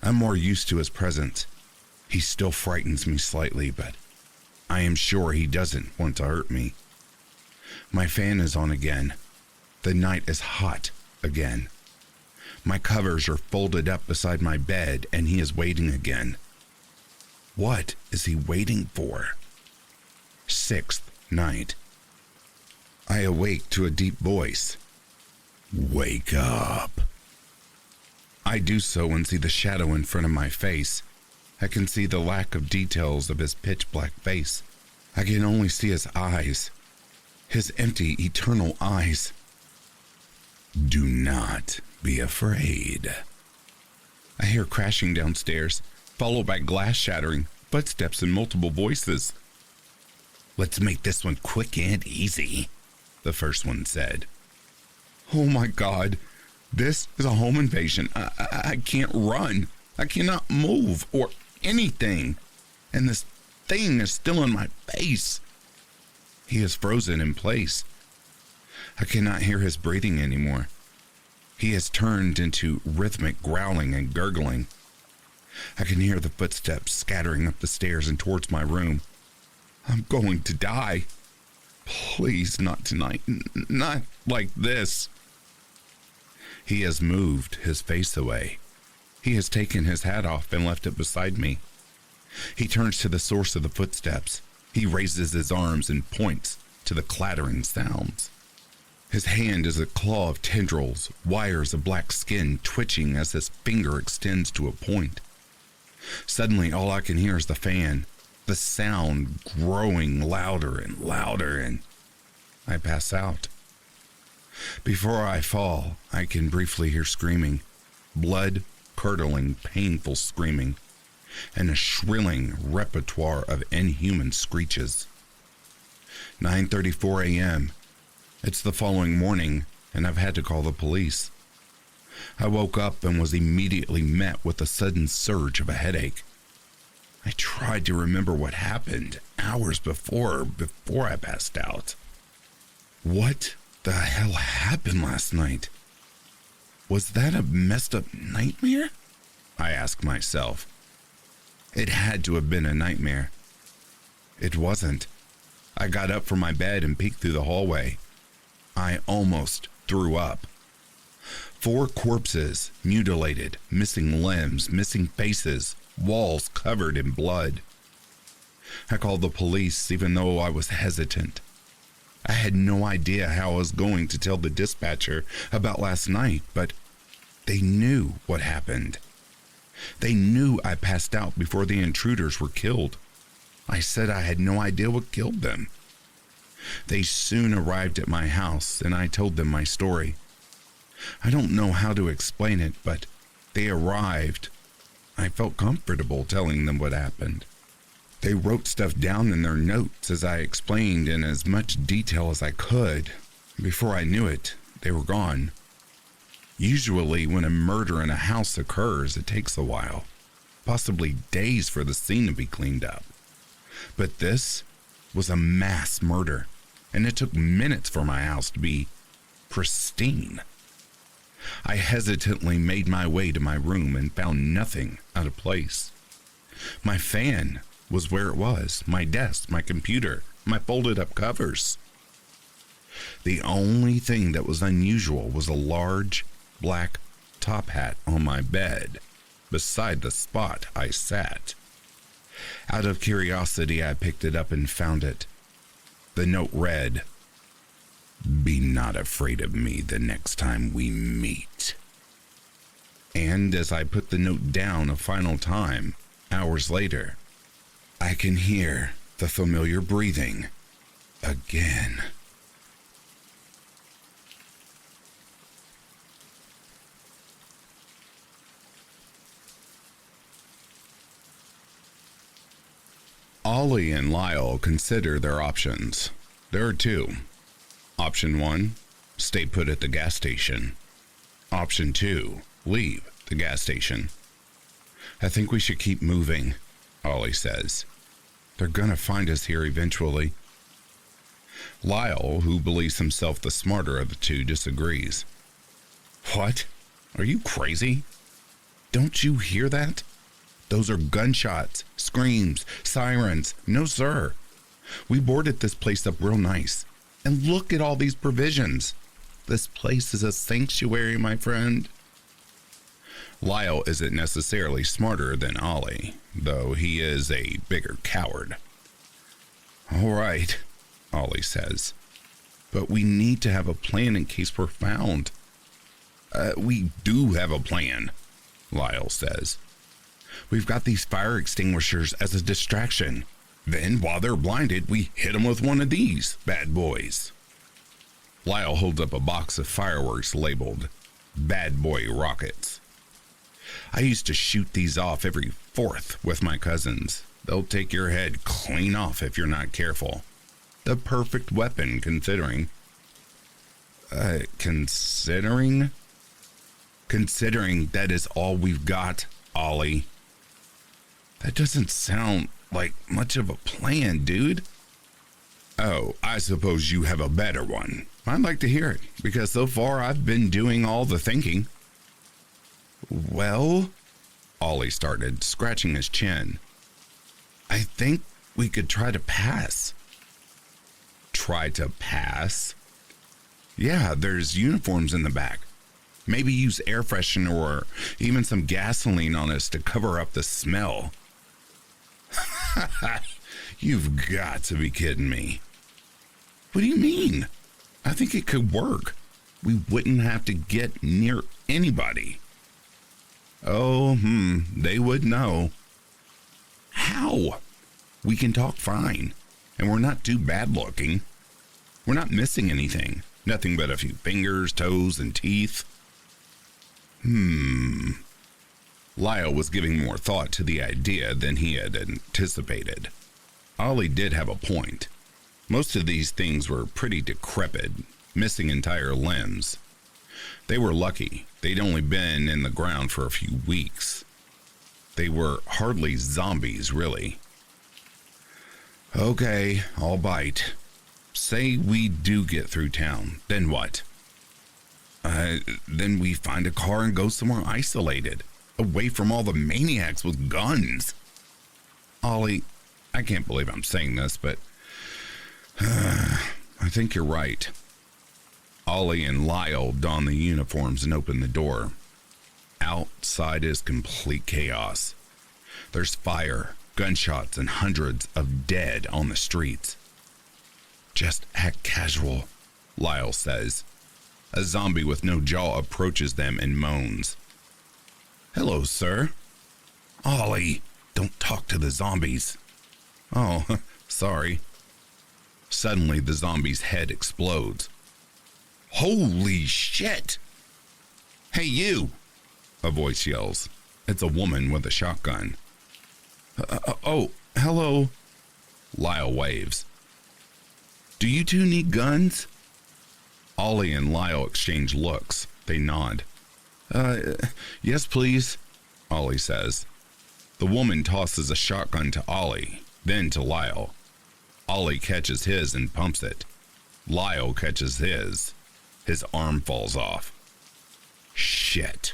I'm more used to his presence. He still frightens me slightly, but I am sure he doesn't want to hurt me. My fan is on again. The night is hot again. My covers are folded up beside my bed, and he is waiting again. What is he waiting for? Sixth night. I awake to a deep voice. Wake up. I do so and see the shadow in front of my face. I can see the lack of details of his pitch black face. I can only see his eyes. His empty, eternal eyes. Do not be afraid. I hear crashing downstairs, followed by glass shattering, footsteps, and multiple voices. Let's make this one quick and easy, the first one said. Oh my God, this is a home invasion. I can't run. I cannot move or anything. And this thing is still in my face. He is frozen in place. I cannot hear his breathing anymore. He has turned into rhythmic growling and gurgling. I can hear the footsteps scattering up the stairs and towards my room. I'm going to die. Please, not tonight. Not like this. He has moved his face away. He has taken his hat off and left it beside me. He turns to the source of the footsteps. He raises his arms and points to the clattering sounds. His hand is a claw of tendrils, wires of black skin twitching as his finger extends to a point. Suddenly, all I can hear is the fan, the sound growing louder and louder, and I pass out. Before I fall, I can briefly hear screaming, blood-curdling, painful screaming, and a shrilling repertoire of inhuman screeches. 9:34 a.m. It's the following morning, and I've had to call the police. I woke up and was immediately met with a sudden surge of a headache. I tried to remember what happened hours before I passed out. What the hell happened last night? Was that a messed up nightmare? I asked myself. It had to have been a nightmare. It wasn't. I got up from my bed and peeked through the hallway. I almost threw up. 4 corpses, mutilated, missing limbs, missing faces, walls covered in blood. I called the police even though I was hesitant. I had no idea how I was going to tell the dispatcher about last night, but they knew what happened. They knew I passed out before the intruders were killed. I said I had no idea what killed them. They soon arrived at my house, and I told them my story. I don't know how to explain it, but they arrived. I felt comfortable telling them what happened. They wrote stuff down in their notes as I explained in as much detail as I could. Before I knew it, they were gone. Usually, when a murder in a house occurs, it takes a while, possibly days for the scene to be cleaned up. But this was a mass murder, and it took minutes for my house to be pristine. I hesitantly made my way to my room and found nothing out of place. My fan was where it was, my desk, my computer, my folded up covers. The only thing that was unusual was a large black top hat on my bed beside the spot I sat. Out of curiosity, I picked it up and found it. The note read, "Be not afraid of me the next time we meet." And as I put the note down a final time, hours later, I can hear the familiar breathing again. Ollie and Lyle consider their options. There are two. Option 1, stay put at the gas station. Option 2, leave the gas station. "I think we should keep moving," Ollie says. "They're gonna find us here eventually." Lyle, who believes himself the smarter of the two, disagrees. "What? Are you crazy? Don't you hear that? Those are gunshots, screams, sirens. No, sir. We boarded this place up real nice. And look at all these provisions. This place is a sanctuary, my friend." Lyle isn't necessarily smarter than Ollie, though he is a bigger coward. "All right," Ollie says, "but we need to have a plan in case we're found." We do have a plan," Lyle says. "We've got these fire extinguishers as a distraction. Then, while they're blinded, we hit them with one of these bad boys." Lyle holds up a box of fireworks labeled Bad Boy Rockets. "I used to shoot these off every 4th with my cousins. They'll take your head clean off if you're not careful. The perfect weapon considering... Considering that is all we've got, Ollie." "That doesn't sound like much of a plan, dude." "Oh, I suppose you have a better one. I'd like to hear it, because so far I've been doing all the thinking." "Well," Ollie started, scratching his chin, "I think we could try to pass." "Try to pass?" "Yeah, there's uniforms in the back. Maybe use air freshener or even some gasoline on us to cover up the smell." "You've got to be kidding me." "What do you mean? I think it could work. We wouldn't have to get near anybody." "Oh, they would know." "How? We can talk fine, and we're not too bad looking. We're not missing anything. Nothing but a few fingers, toes, and teeth." Lyle was giving more thought to the idea than he had anticipated. Ollie did have a point. Most of these things were pretty decrepit, missing entire limbs. They were lucky they'd only been in the ground for a few weeks. They were hardly zombies, really. "Okay, I'll bite. Say we do get through town, then what?" Then we find a car and go somewhere isolated, away from all the maniacs with guns." "Ollie, I can't believe I'm saying this, but I think you're right." Ollie and Lyle don the uniforms and open the door. Outside is complete chaos. There's fire, gunshots, and hundreds of dead on the streets. Just act casual, Lyle says. A zombie with no jaw approaches them and moans. Hello, sir. Ollie, don't talk to the zombies. Oh, sorry. Suddenly, the zombie's head explodes. Holy shit! Hey, you! A voice yells. It's a woman with a shotgun. Oh, hello. Lyle waves. Do you two need guns? Ollie and Lyle exchange looks. They nod. Yes, please, Ollie says. The woman tosses a shotgun to Ollie, then to Lyle. Ollie catches his and pumps it. Lyle catches his. His arm falls off. Shit.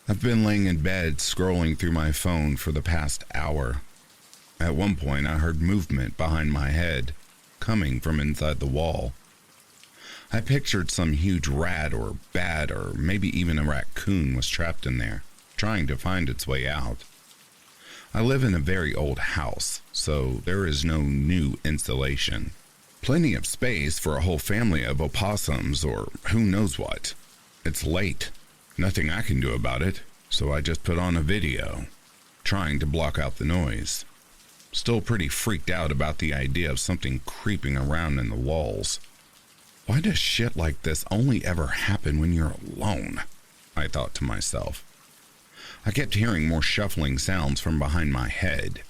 I've been laying in bed scrolling through my phone for the past hour. At one point, I heard movement behind my head, coming from inside the wall. I pictured some huge rat or bat or maybe even a raccoon was trapped in there, trying to find its way out. I live in a very old house, so there is no new insulation. Plenty of space for a whole family of opossums or who knows what. It's late. Nothing I can do about it, so I just put on a video, trying to block out the noise. Still pretty freaked out about the idea of something creeping around in the walls. Why does shit like this only ever happen when you're alone? I thought to myself. I kept hearing more shuffling sounds from behind my head.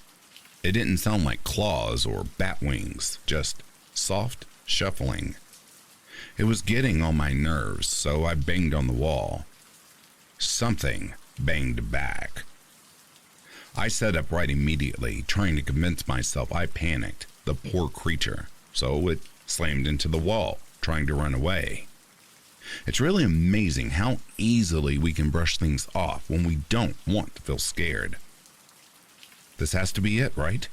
It didn't sound like claws or bat wings, just soft shuffling. It was getting on my nerves, so I banged on the wall. Something banged back. I sat up right immediately, trying to convince myself I panicked, the poor creature, so it slammed into the wall, trying to run away. It's really amazing how easily we can brush things off when we don't want to feel scared. This has to be it, right?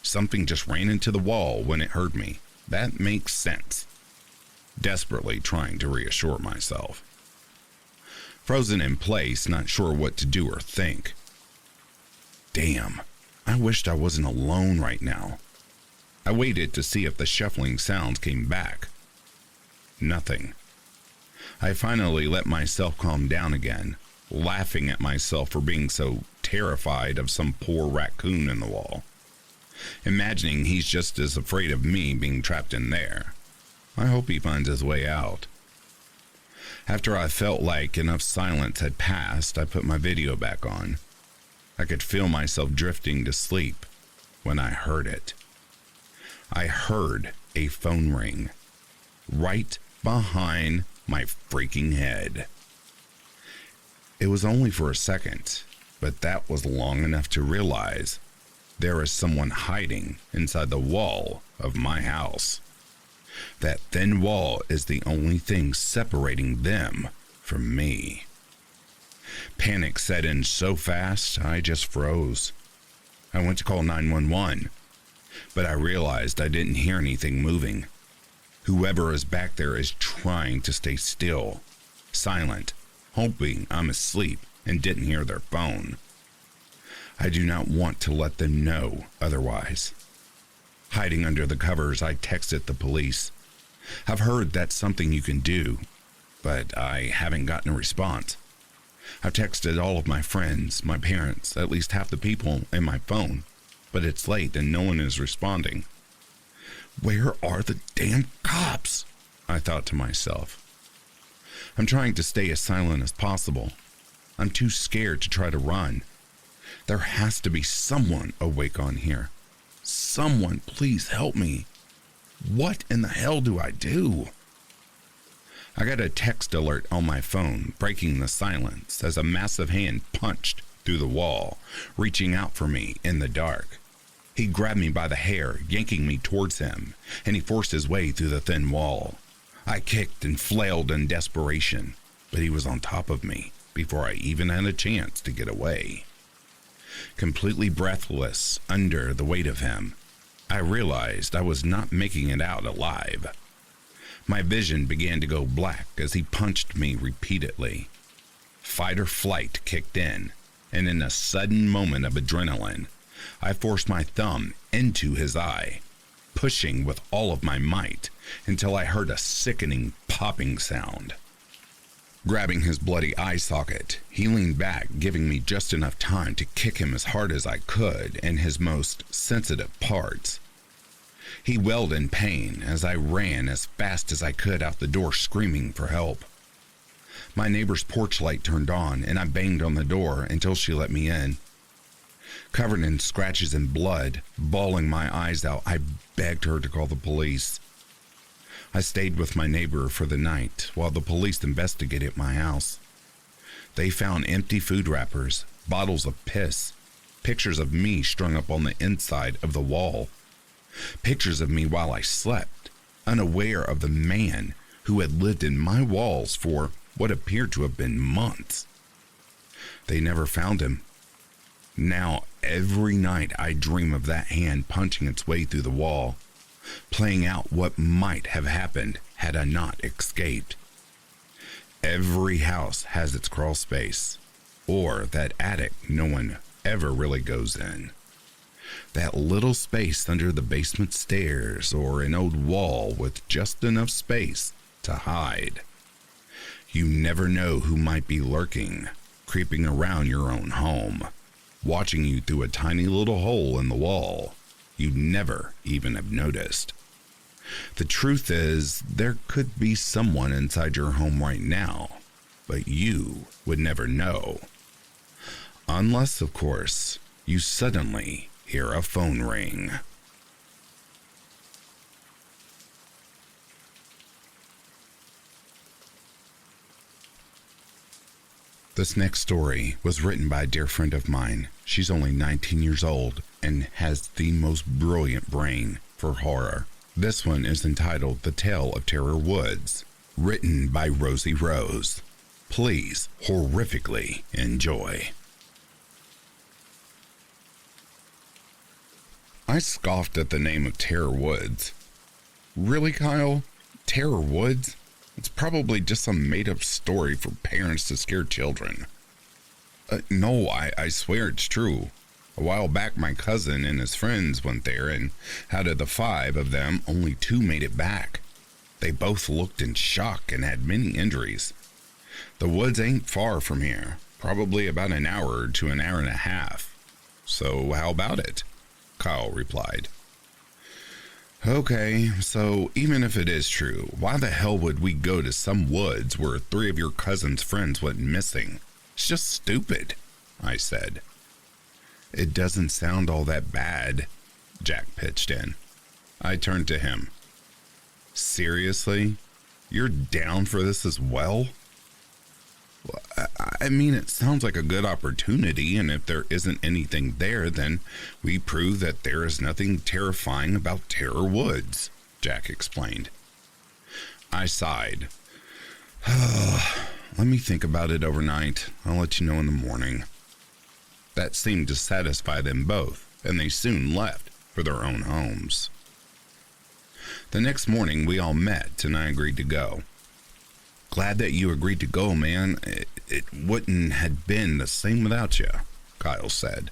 Something just ran into the wall when it heard me. That makes sense. Desperately trying to reassure myself. Frozen in place, not sure what to do or think. Damn, I wished I wasn't alone right now. I waited to see if the shuffling sounds came back. Nothing. I finally let myself calm down again, laughing at myself for being so terrified of some poor raccoon in the wall. Imagining he's just as afraid of me being trapped in there. I hope he finds his way out. After I felt like enough silence had passed, I put my video back on. I could feel myself drifting to sleep when I heard it. I heard a phone ring right behind my freaking head. It was only for a second, but that was long enough to realize there is someone hiding inside the wall of my house. That thin wall is the only thing separating them from me. Panic set in so fast, I just froze. I went to call 911, but I realized I didn't hear anything moving. Whoever is back there is trying to stay still, silent, hoping I'm asleep and didn't hear their phone. I do not want to let them know otherwise. Hiding under the covers, I texted the police. I've heard that's something you can do, but I haven't gotten a response. I've texted all of my friends, my parents, at least half the people in my phone, but it's late and no one is responding. Where are the damn cops? I thought to myself. I'm trying to stay as silent as possible. I'm too scared to try to run. There has to be someone awake on here. Someone, please help me. What in the hell do I do? I got a text alert on my phone, breaking the silence as a massive hand punched through the wall, reaching out for me in the dark. He grabbed me by the hair, yanking me towards him, and he forced his way through the thin wall. I kicked and flailed in desperation, but he was on top of me before I even had a chance to get away. Completely breathless under the weight of him, I realized I was not making it out alive. My vision began to go black as he punched me repeatedly. Fight or flight kicked in, and in a sudden moment of adrenaline, I forced my thumb into his eye, pushing with all of my might until I heard a sickening popping sound. Grabbing his bloody eye socket, he leaned back, giving me just enough time to kick him as hard as I could in his most sensitive parts. He wailed in pain as I ran as fast as I could out the door, screaming for help. My neighbor's porch light turned on, and I banged on the door until she let me in. Covered in scratches and blood, bawling my eyes out, I begged her to call the police. I stayed with my neighbor for the night while the police investigated my house. They found empty food wrappers, bottles of piss, pictures of me strung up on the inside of the wall, pictures of me while I slept, unaware of the man who had lived in my walls for what appeared to have been months. They never found him. Now, every night I dream of that hand punching its way through the wall, playing out what might have happened had I not escaped. Every house has its crawl space, or that attic no one ever really goes in. That little space under the basement stairs, or an old wall with just enough space to hide. You never know who might be lurking, creeping around your own home, watching you through a tiny little hole in the wall you'd never even have noticed. The truth is, there could be someone inside your home right now, but you would never know. Unless, of course, you suddenly hear a phone ring. This next story was written by a dear friend of mine. She's only 19 years old and has the most brilliant brain for horror. This one is entitled The Tale of Terror Woods, written by Rosie Rose. Please horrifically enjoy. I scoffed at the name of Terror Woods. Really, Kyle? Terror Woods? It's probably just some made-up story for parents to scare children. No, I swear it's true. A while back, my cousin and his friends went there, and out of the 5 of them, only 2 made it back. They both looked in shock and had many injuries. The woods ain't far from here, probably about an hour to an hour and a half. So how about it? Kyle replied. Okay, so even if it is true, why the hell would we go to some woods where 3 of your cousin's friends went missing? It's just stupid, I said. It doesn't sound all that bad, Jack pitched in. I turned to him. Seriously? You're down for this as well? I mean, it sounds like a good opportunity, and if there isn't anything there, then we prove that there is nothing terrifying about Terror Woods, Jack explained. I sighed. Let me think about it overnight. I'll let you know in the morning. That seemed to satisfy them both, and they soon left for their own homes. The next morning, we all met, and I agreed to go. Glad that you agreed to go, man. It wouldn't have been the same without you, Kyle said.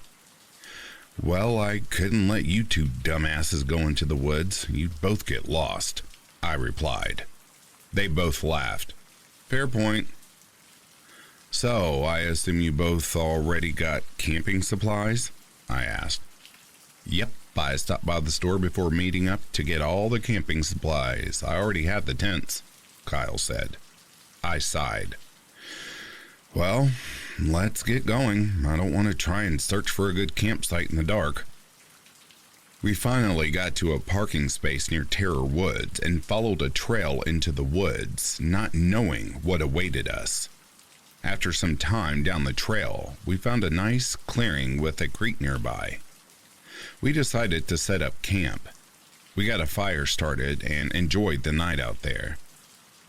Well, I couldn't let you 2 dumbasses go into the woods. You'd both get lost, I replied. They both laughed. Fair point. So, I assume you both already got camping supplies? I asked. Yep, I stopped by the store before meeting up to get all the camping supplies. I already have the tents, Kyle said. I sighed. Well, let's get going. I don't want to try and search for a good campsite in the dark. We finally got to a parking space near Terror Woods and followed a trail into the woods, not knowing what awaited us. After some time down the trail, we found a nice clearing with a creek nearby. We decided to set up camp. We got a fire started and enjoyed the night out there.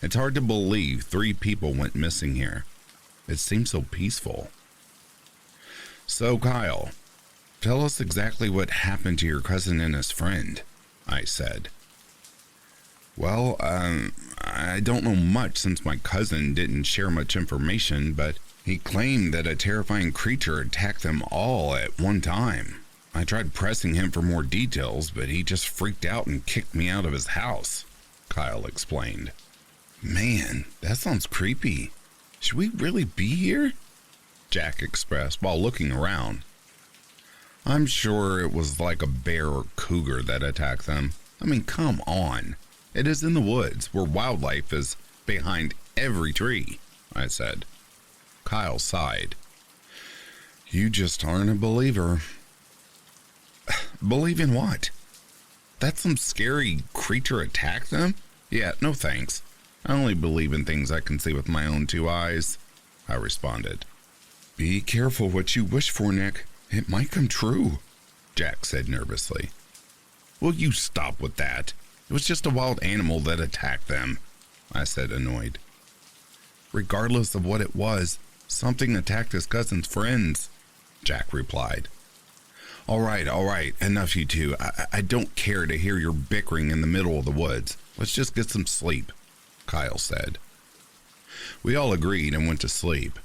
It's hard to believe 3 people went missing here. It seems so peaceful. So, Kyle, tell us exactly what happened to your cousin and his friend, I said. Well, I don't know much since my cousin didn't share much information, but he claimed that a terrifying creature attacked them all at one time. I tried pressing him for more details, but he just freaked out and kicked me out of his house, Kyle explained. Man, that sounds creepy. Should we really be here? Jack expressed while looking around. I'm sure it was like a bear or cougar that attacked them. I mean, come on. It is in the woods where wildlife is behind every tree, I said. Kyle sighed. You just aren't a believer. Believe in what? That some scary creature attacked them? Yeah, no thanks. I only believe in things I can see with my own two eyes, I responded. Be careful what you wish for, Nick. It might come true, Jack said nervously. Will you stop with that? It was just a wild animal that attacked them, I said, annoyed. Regardless of what it was, something attacked his cousin's friends, Jack replied. All right, enough you two. I don't care to hear your bickering in the middle of the woods. Let's just get some sleep, Kyle said. We all agreed and went to sleep.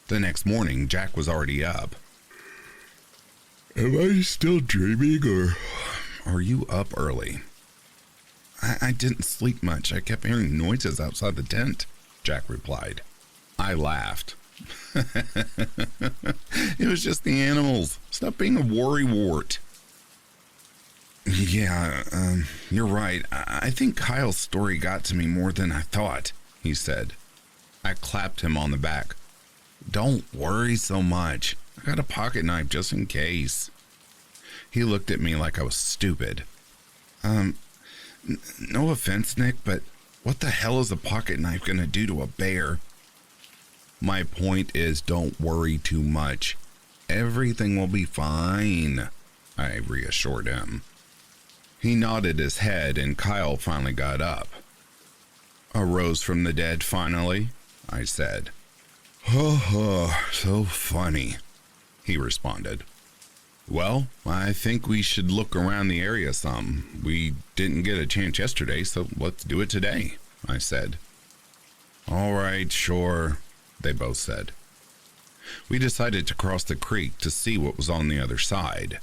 The next morning, Jack was already up. Am I still dreaming, or are you up early? I didn't sleep much. I kept hearing noises outside the tent, Jack replied. I laughed. It was just the animals. Stop being a worrywart. Yeah, you're right. I think Kyle's story got to me more than I thought, he said. I clapped him on the back. Don't worry so much. I got a pocket knife just in case. He looked at me like I was stupid. No offense, Nick, but what the hell is a pocket knife gonna do to a bear? My point is, don't worry too much. Everything will be fine, I reassured him. He nodded his head and Kyle finally got up. Arose from the dead finally, I said. So funny, he responded. Well, I think we should look around the area some. We didn't get a chance yesterday, so let's do it today, I said. All right, sure, they both said. We decided to cross the creek to see what was on the other side.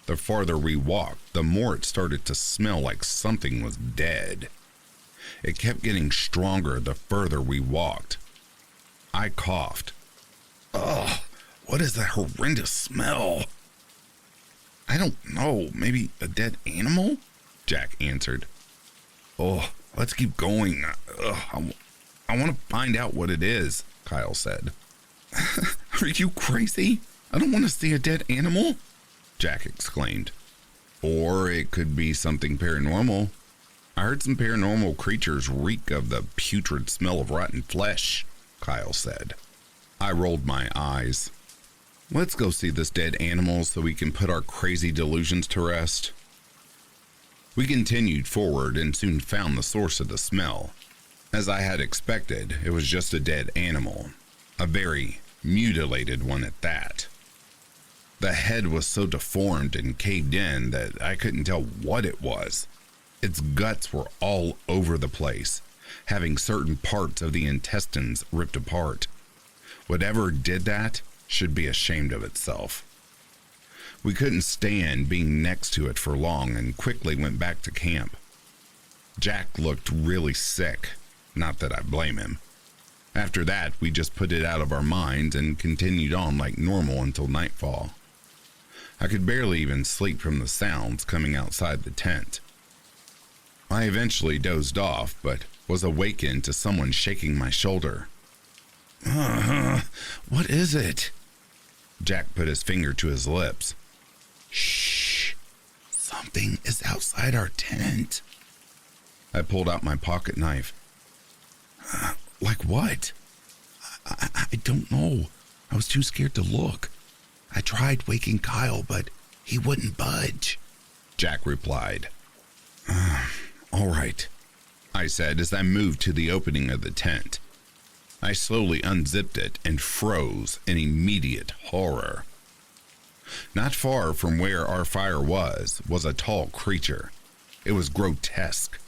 The farther we walked, the more it started to smell like something was dead. It kept getting stronger the further we walked. I coughed. Ugh, what is that horrendous smell? I don't know, maybe a dead animal? Jack answered. Oh, let's keep going. I want to find out what it is, Kyle said. Are you crazy? I don't want to see a dead animal, Jack exclaimed. Or it could be something paranormal. I heard some paranormal creatures reek of the putrid smell of rotten flesh, Kyle said. I rolled my eyes. Let's go see this dead animal so we can put our crazy delusions to rest. We continued forward and soon found the source of the smell. As I had expected, it was just a dead animal, a very mutilated one at that. The head was so deformed and caved in that I couldn't tell what it was. Its guts were all over the place, having certain parts of the intestines ripped apart. Whatever did that should be ashamed of itself. We couldn't stand being next to it for long and quickly went back to camp. Jack looked really sick, not that I blame him. After that, we just put it out of our minds and continued on like normal until nightfall. I could barely even sleep from the sounds coming outside the tent. I eventually dozed off, but was awakened to someone shaking my shoulder. What is it? Jack put his finger to his lips. Shh, something is outside our tent. I pulled out my pocket knife. Like what? I don't know. I was too scared to look. I tried waking Kyle, but he wouldn't budge, Jack replied. All right, I said as I moved to the opening of the tent. I slowly unzipped it and froze in immediate horror. Not far from where our fire was a tall creature. It was grotesque.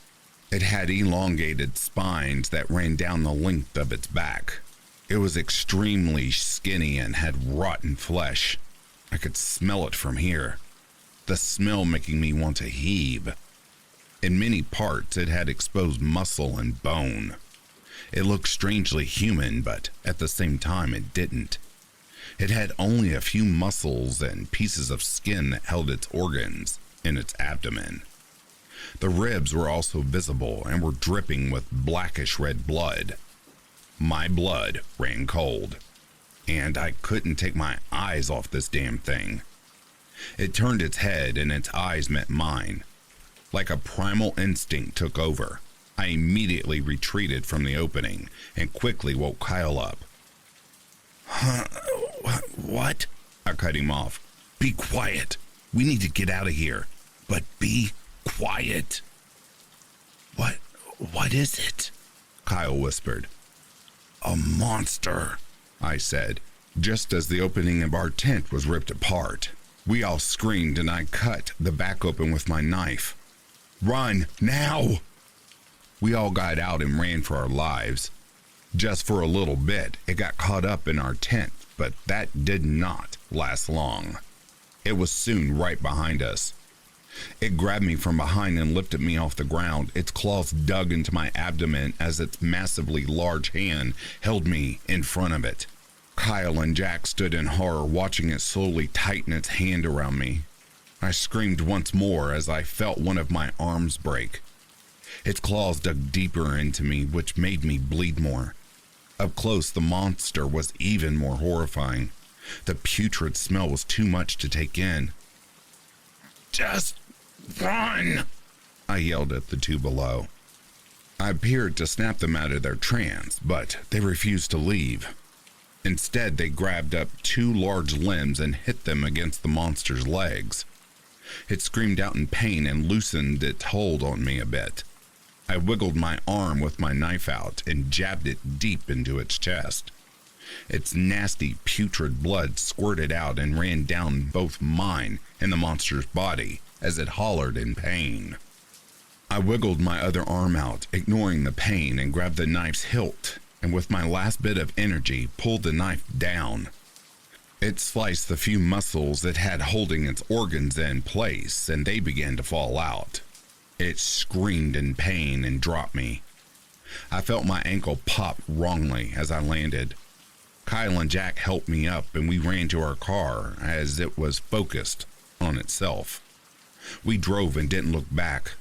It had elongated spines that ran down the length of its back. It was extremely skinny and had rotten flesh. I could smell it from here, the smell making me want to heave. In many parts, it had exposed muscle and bone. It looked strangely human, but at the same time, it didn't. It had only a few muscles and pieces of skin that held its organs in its abdomen. The ribs were also visible and were dripping with blackish red blood. My blood ran cold, and I couldn't take my eyes off this damn thing. It turned its head and its eyes met mine. Like a primal instinct took over, I immediately retreated from the opening and quickly woke Kyle up. "Huh? What?" I cut him off. "Be quiet. We need to get out of here, but be quiet." What is it?" Kyle whispered. "A monster," I said, just as the opening of our tent was ripped apart. We all screamed and I cut the back open with my knife. "Run, now!" We all got out and ran for our lives. Just for a little bit, it got caught up in our tent, but that did not last long. It was soon right behind us. It grabbed me from behind and lifted me off the ground. Its claws dug into my abdomen as its massively large hand held me in front of it. Kyle and Jack stood in horror, watching it slowly tighten its hand around me. I screamed once more as I felt one of my arms break. Its claws dug deeper into me, which made me bleed more. Up close, the monster was even more horrifying. The putrid smell was too much to take in. "Just run!" I yelled at the two below. I appeared to snap them out of their trance, but they refused to leave. Instead, they grabbed up two large limbs and hit them against the monster's legs. It screamed out in pain and loosened its hold on me a bit. I wiggled my arm with my knife out and jabbed it deep into its chest. Its nasty, putrid blood squirted out and ran down both mine and the monster's body as it hollered in pain. I wiggled my other arm out, ignoring the pain, and grabbed the knife's hilt, and with my last bit of energy, pulled the knife down. It sliced the few muscles it had holding its organs in place, and they began to fall out. It screamed in pain and dropped me. I felt my ankle pop wrongly as I landed. Kyle and Jack helped me up, and we ran to our car as it was focused on itself. We drove and didn't look back.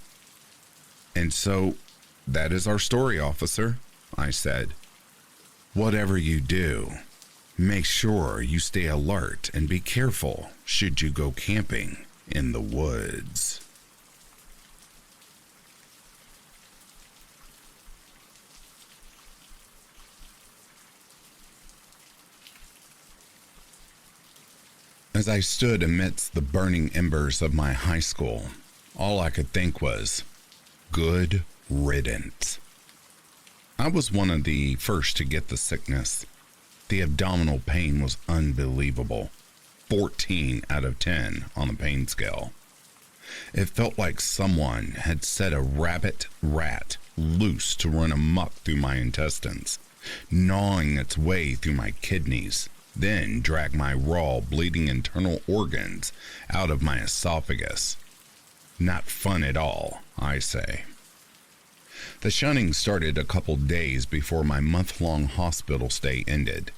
"And so, that is our story, officer," I said. "Whatever you do, make sure you stay alert and be careful should you go camping in the woods." As I stood amidst the burning embers of my high school, all I could think was, good riddance. I was one of the first to get the sickness. The abdominal pain was unbelievable. 14 out of 10 on the pain scale. It felt like someone had set a rabid rat loose to run amok through my intestines, gnawing its way through my kidneys, then drag my raw, bleeding internal organs out of my esophagus. Not fun at all, I say. The shunning started a couple days before my month-long hospital stay ended.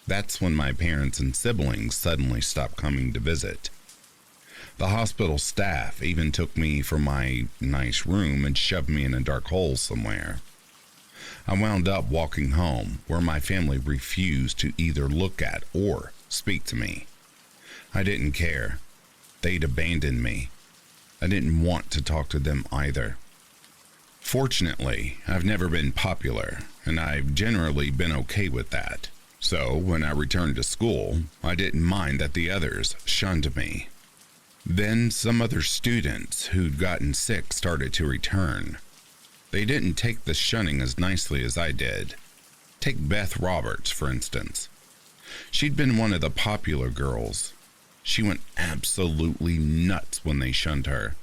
That's when my parents and siblings suddenly stopped coming to visit. The hospital staff even took me from my nice room and shoved me in a dark hole somewhere. I wound up walking home, where my family refused to either look at or speak to me. I didn't care. They'd abandoned me. I didn't want to talk to them either. Fortunately, I've never been popular, and I've generally been okay with that. So, when I returned to school, I didn't mind that the others shunned me. Then some other students who'd gotten sick started to return. They didn't take the shunning as nicely as I did. Take Beth Roberts, for instance. She'd been one of the popular girls. She went absolutely nuts when they shunned her.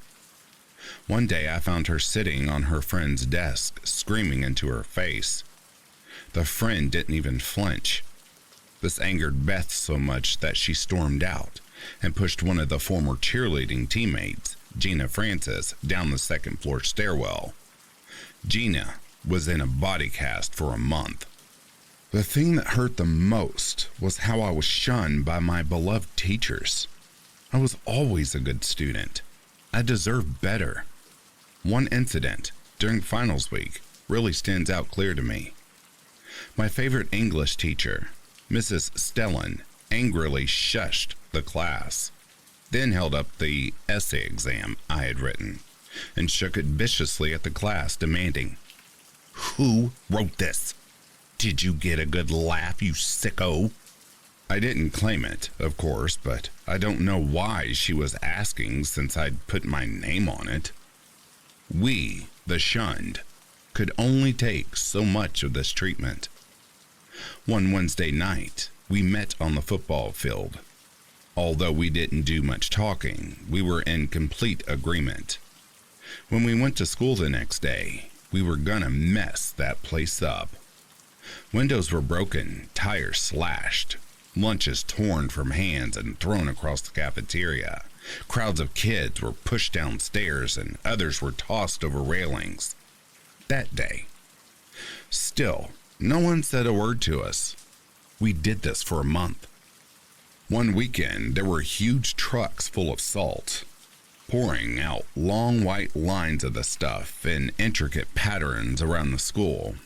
One day I found her sitting on her friend's desk, screaming into her face. The friend didn't even flinch. This angered Beth so much that she stormed out and pushed one of the former cheerleading teammates, Gina Francis, down the second-floor stairwell. Gina was in a body cast for a month. The thing that hurt the most was how I was shunned by my beloved teachers. I was always a good student. I deserved better. One incident during finals week really stands out clear to me. My favorite English teacher, Mrs. Stellan, angrily shushed the class, then held up the essay exam I had written and shook it viciously at the class, demanding, "Who wrote this? Did you get a good laugh, you sicko?" I didn't claim it, of course, but I don't know why she was asking since I'd put my name on it. We, the shunned, could only take so much of this treatment. One Wednesday night, we met on the football field. Although we didn't do much talking, we were in complete agreement. When we went to school the next day, we were gonna mess that place up. Windows were broken, tires slashed, lunches torn from hands and thrown across the cafeteria. Crowds of kids were pushed downstairs and others were tossed over railings. That day. Still, no one said a word to us. We did this for a month. One weekend, there were huge trucks full of salt, pouring out long white lines of the stuff in intricate patterns around the school.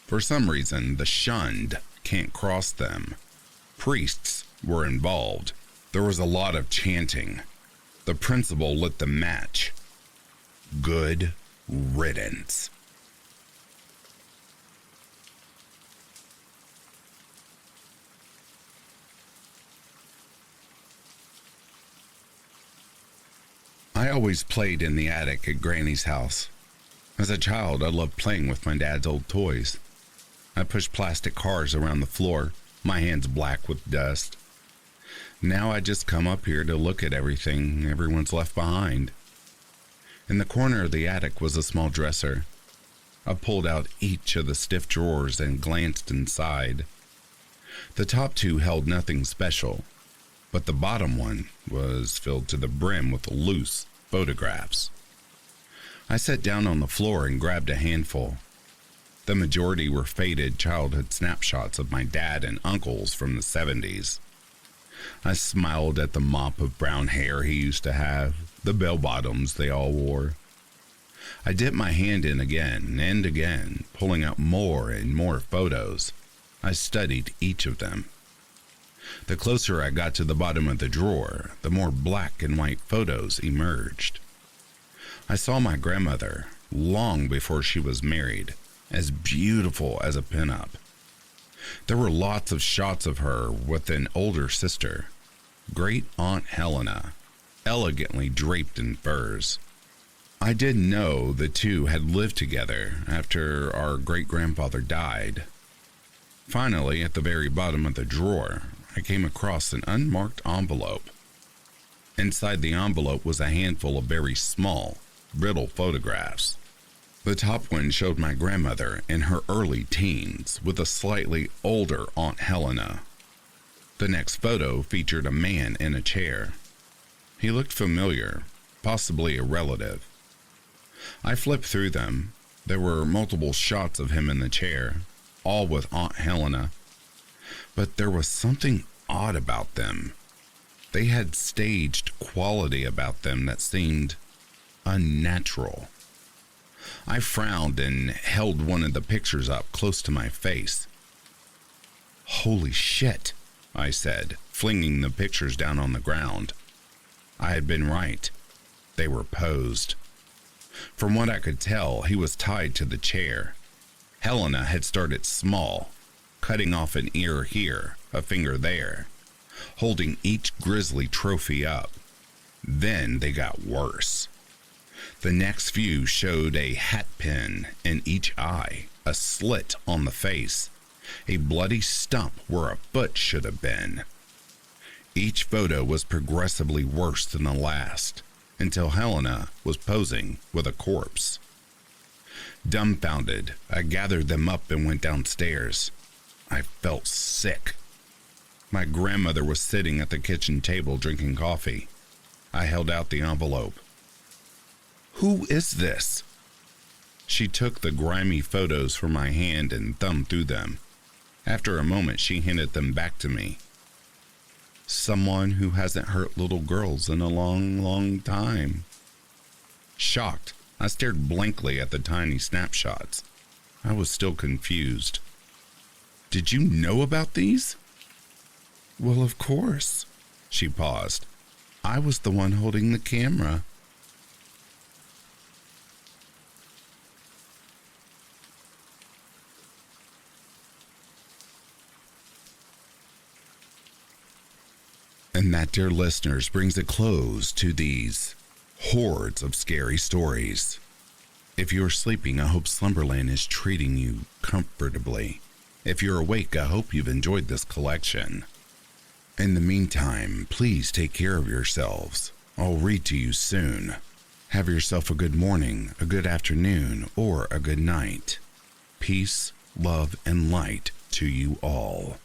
For some reason, the shunned can't cross them. Priests were involved. There was a lot of chanting. The principal lit the match. Good riddance. I always played in the attic at Granny's house. As a child, I loved playing with my dad's old toys. I pushed plastic cars around the floor, my hands black with dust. Now I just come up here to look at everything everyone's left behind. In the corner of the attic was a small dresser. I pulled out each of the stiff drawers and glanced inside. The top two held nothing special, but the bottom one was filled to the brim with loose photographs. I sat down on the floor and grabbed a handful. The majority were faded childhood snapshots of my dad and uncles from the 70s. I smiled at the mop of brown hair he used to have, the bell-bottoms they all wore. I dipped my hand in again and again, pulling out more and more photos. I studied each of them. The closer I got to the bottom of the drawer, the more black and white photos emerged. I saw my grandmother, long before she was married, as beautiful as a pinup. There were lots of shots of her with an older sister, Great Aunt Helena, elegantly draped in furs. I didn't know the two had lived together after our great-grandfather died. Finally, at the very bottom of the drawer, I came across an unmarked envelope. Inside the envelope was a handful of very small, brittle photographs. The top one showed my grandmother in her early teens with a slightly older Aunt Helena. The next photo featured a man in a chair. He looked familiar, possibly a relative. I flipped through them. There were multiple shots of him in the chair, all with Aunt Helena. But there was something odd about them. They had staged quality about them that seemed unnatural. I frowned and held one of the pictures up close to my face. "Holy shit," I said, flinging the pictures down on the ground. I had been right. They were posed. From what I could tell, he was tied to the chair. Helena had started small, cutting off an ear here, a finger there, holding each grisly trophy up. Then they got worse. The next few showed a hat pin in each eye, a slit on the face, a bloody stump where a foot should have been. Each photo was progressively worse than the last. until Helena was posing with a corpse. Dumbfounded, I gathered them up and went downstairs. I felt sick. My grandmother was sitting at the kitchen table drinking coffee. I held out the envelope. "Who is this?" She took the grimy photos from my hand and thumbed through them. After a moment, she handed them back to me. "Someone who hasn't hurt little girls in a long, long time." Shocked, I stared blankly at the tiny snapshots. I was still confused. "Did you know about these?" "Well, of course." She paused. "I was the one holding the camera." And that, dear listeners, brings a close to these hordes of scary stories. If you are sleeping, I hope Slumberland is treating you comfortably. If you're awake, I hope you've enjoyed this collection. In the meantime, please take care of yourselves. I'll read to you soon. Have yourself a good morning, a good afternoon, or a good night. Peace, love, and light to you all.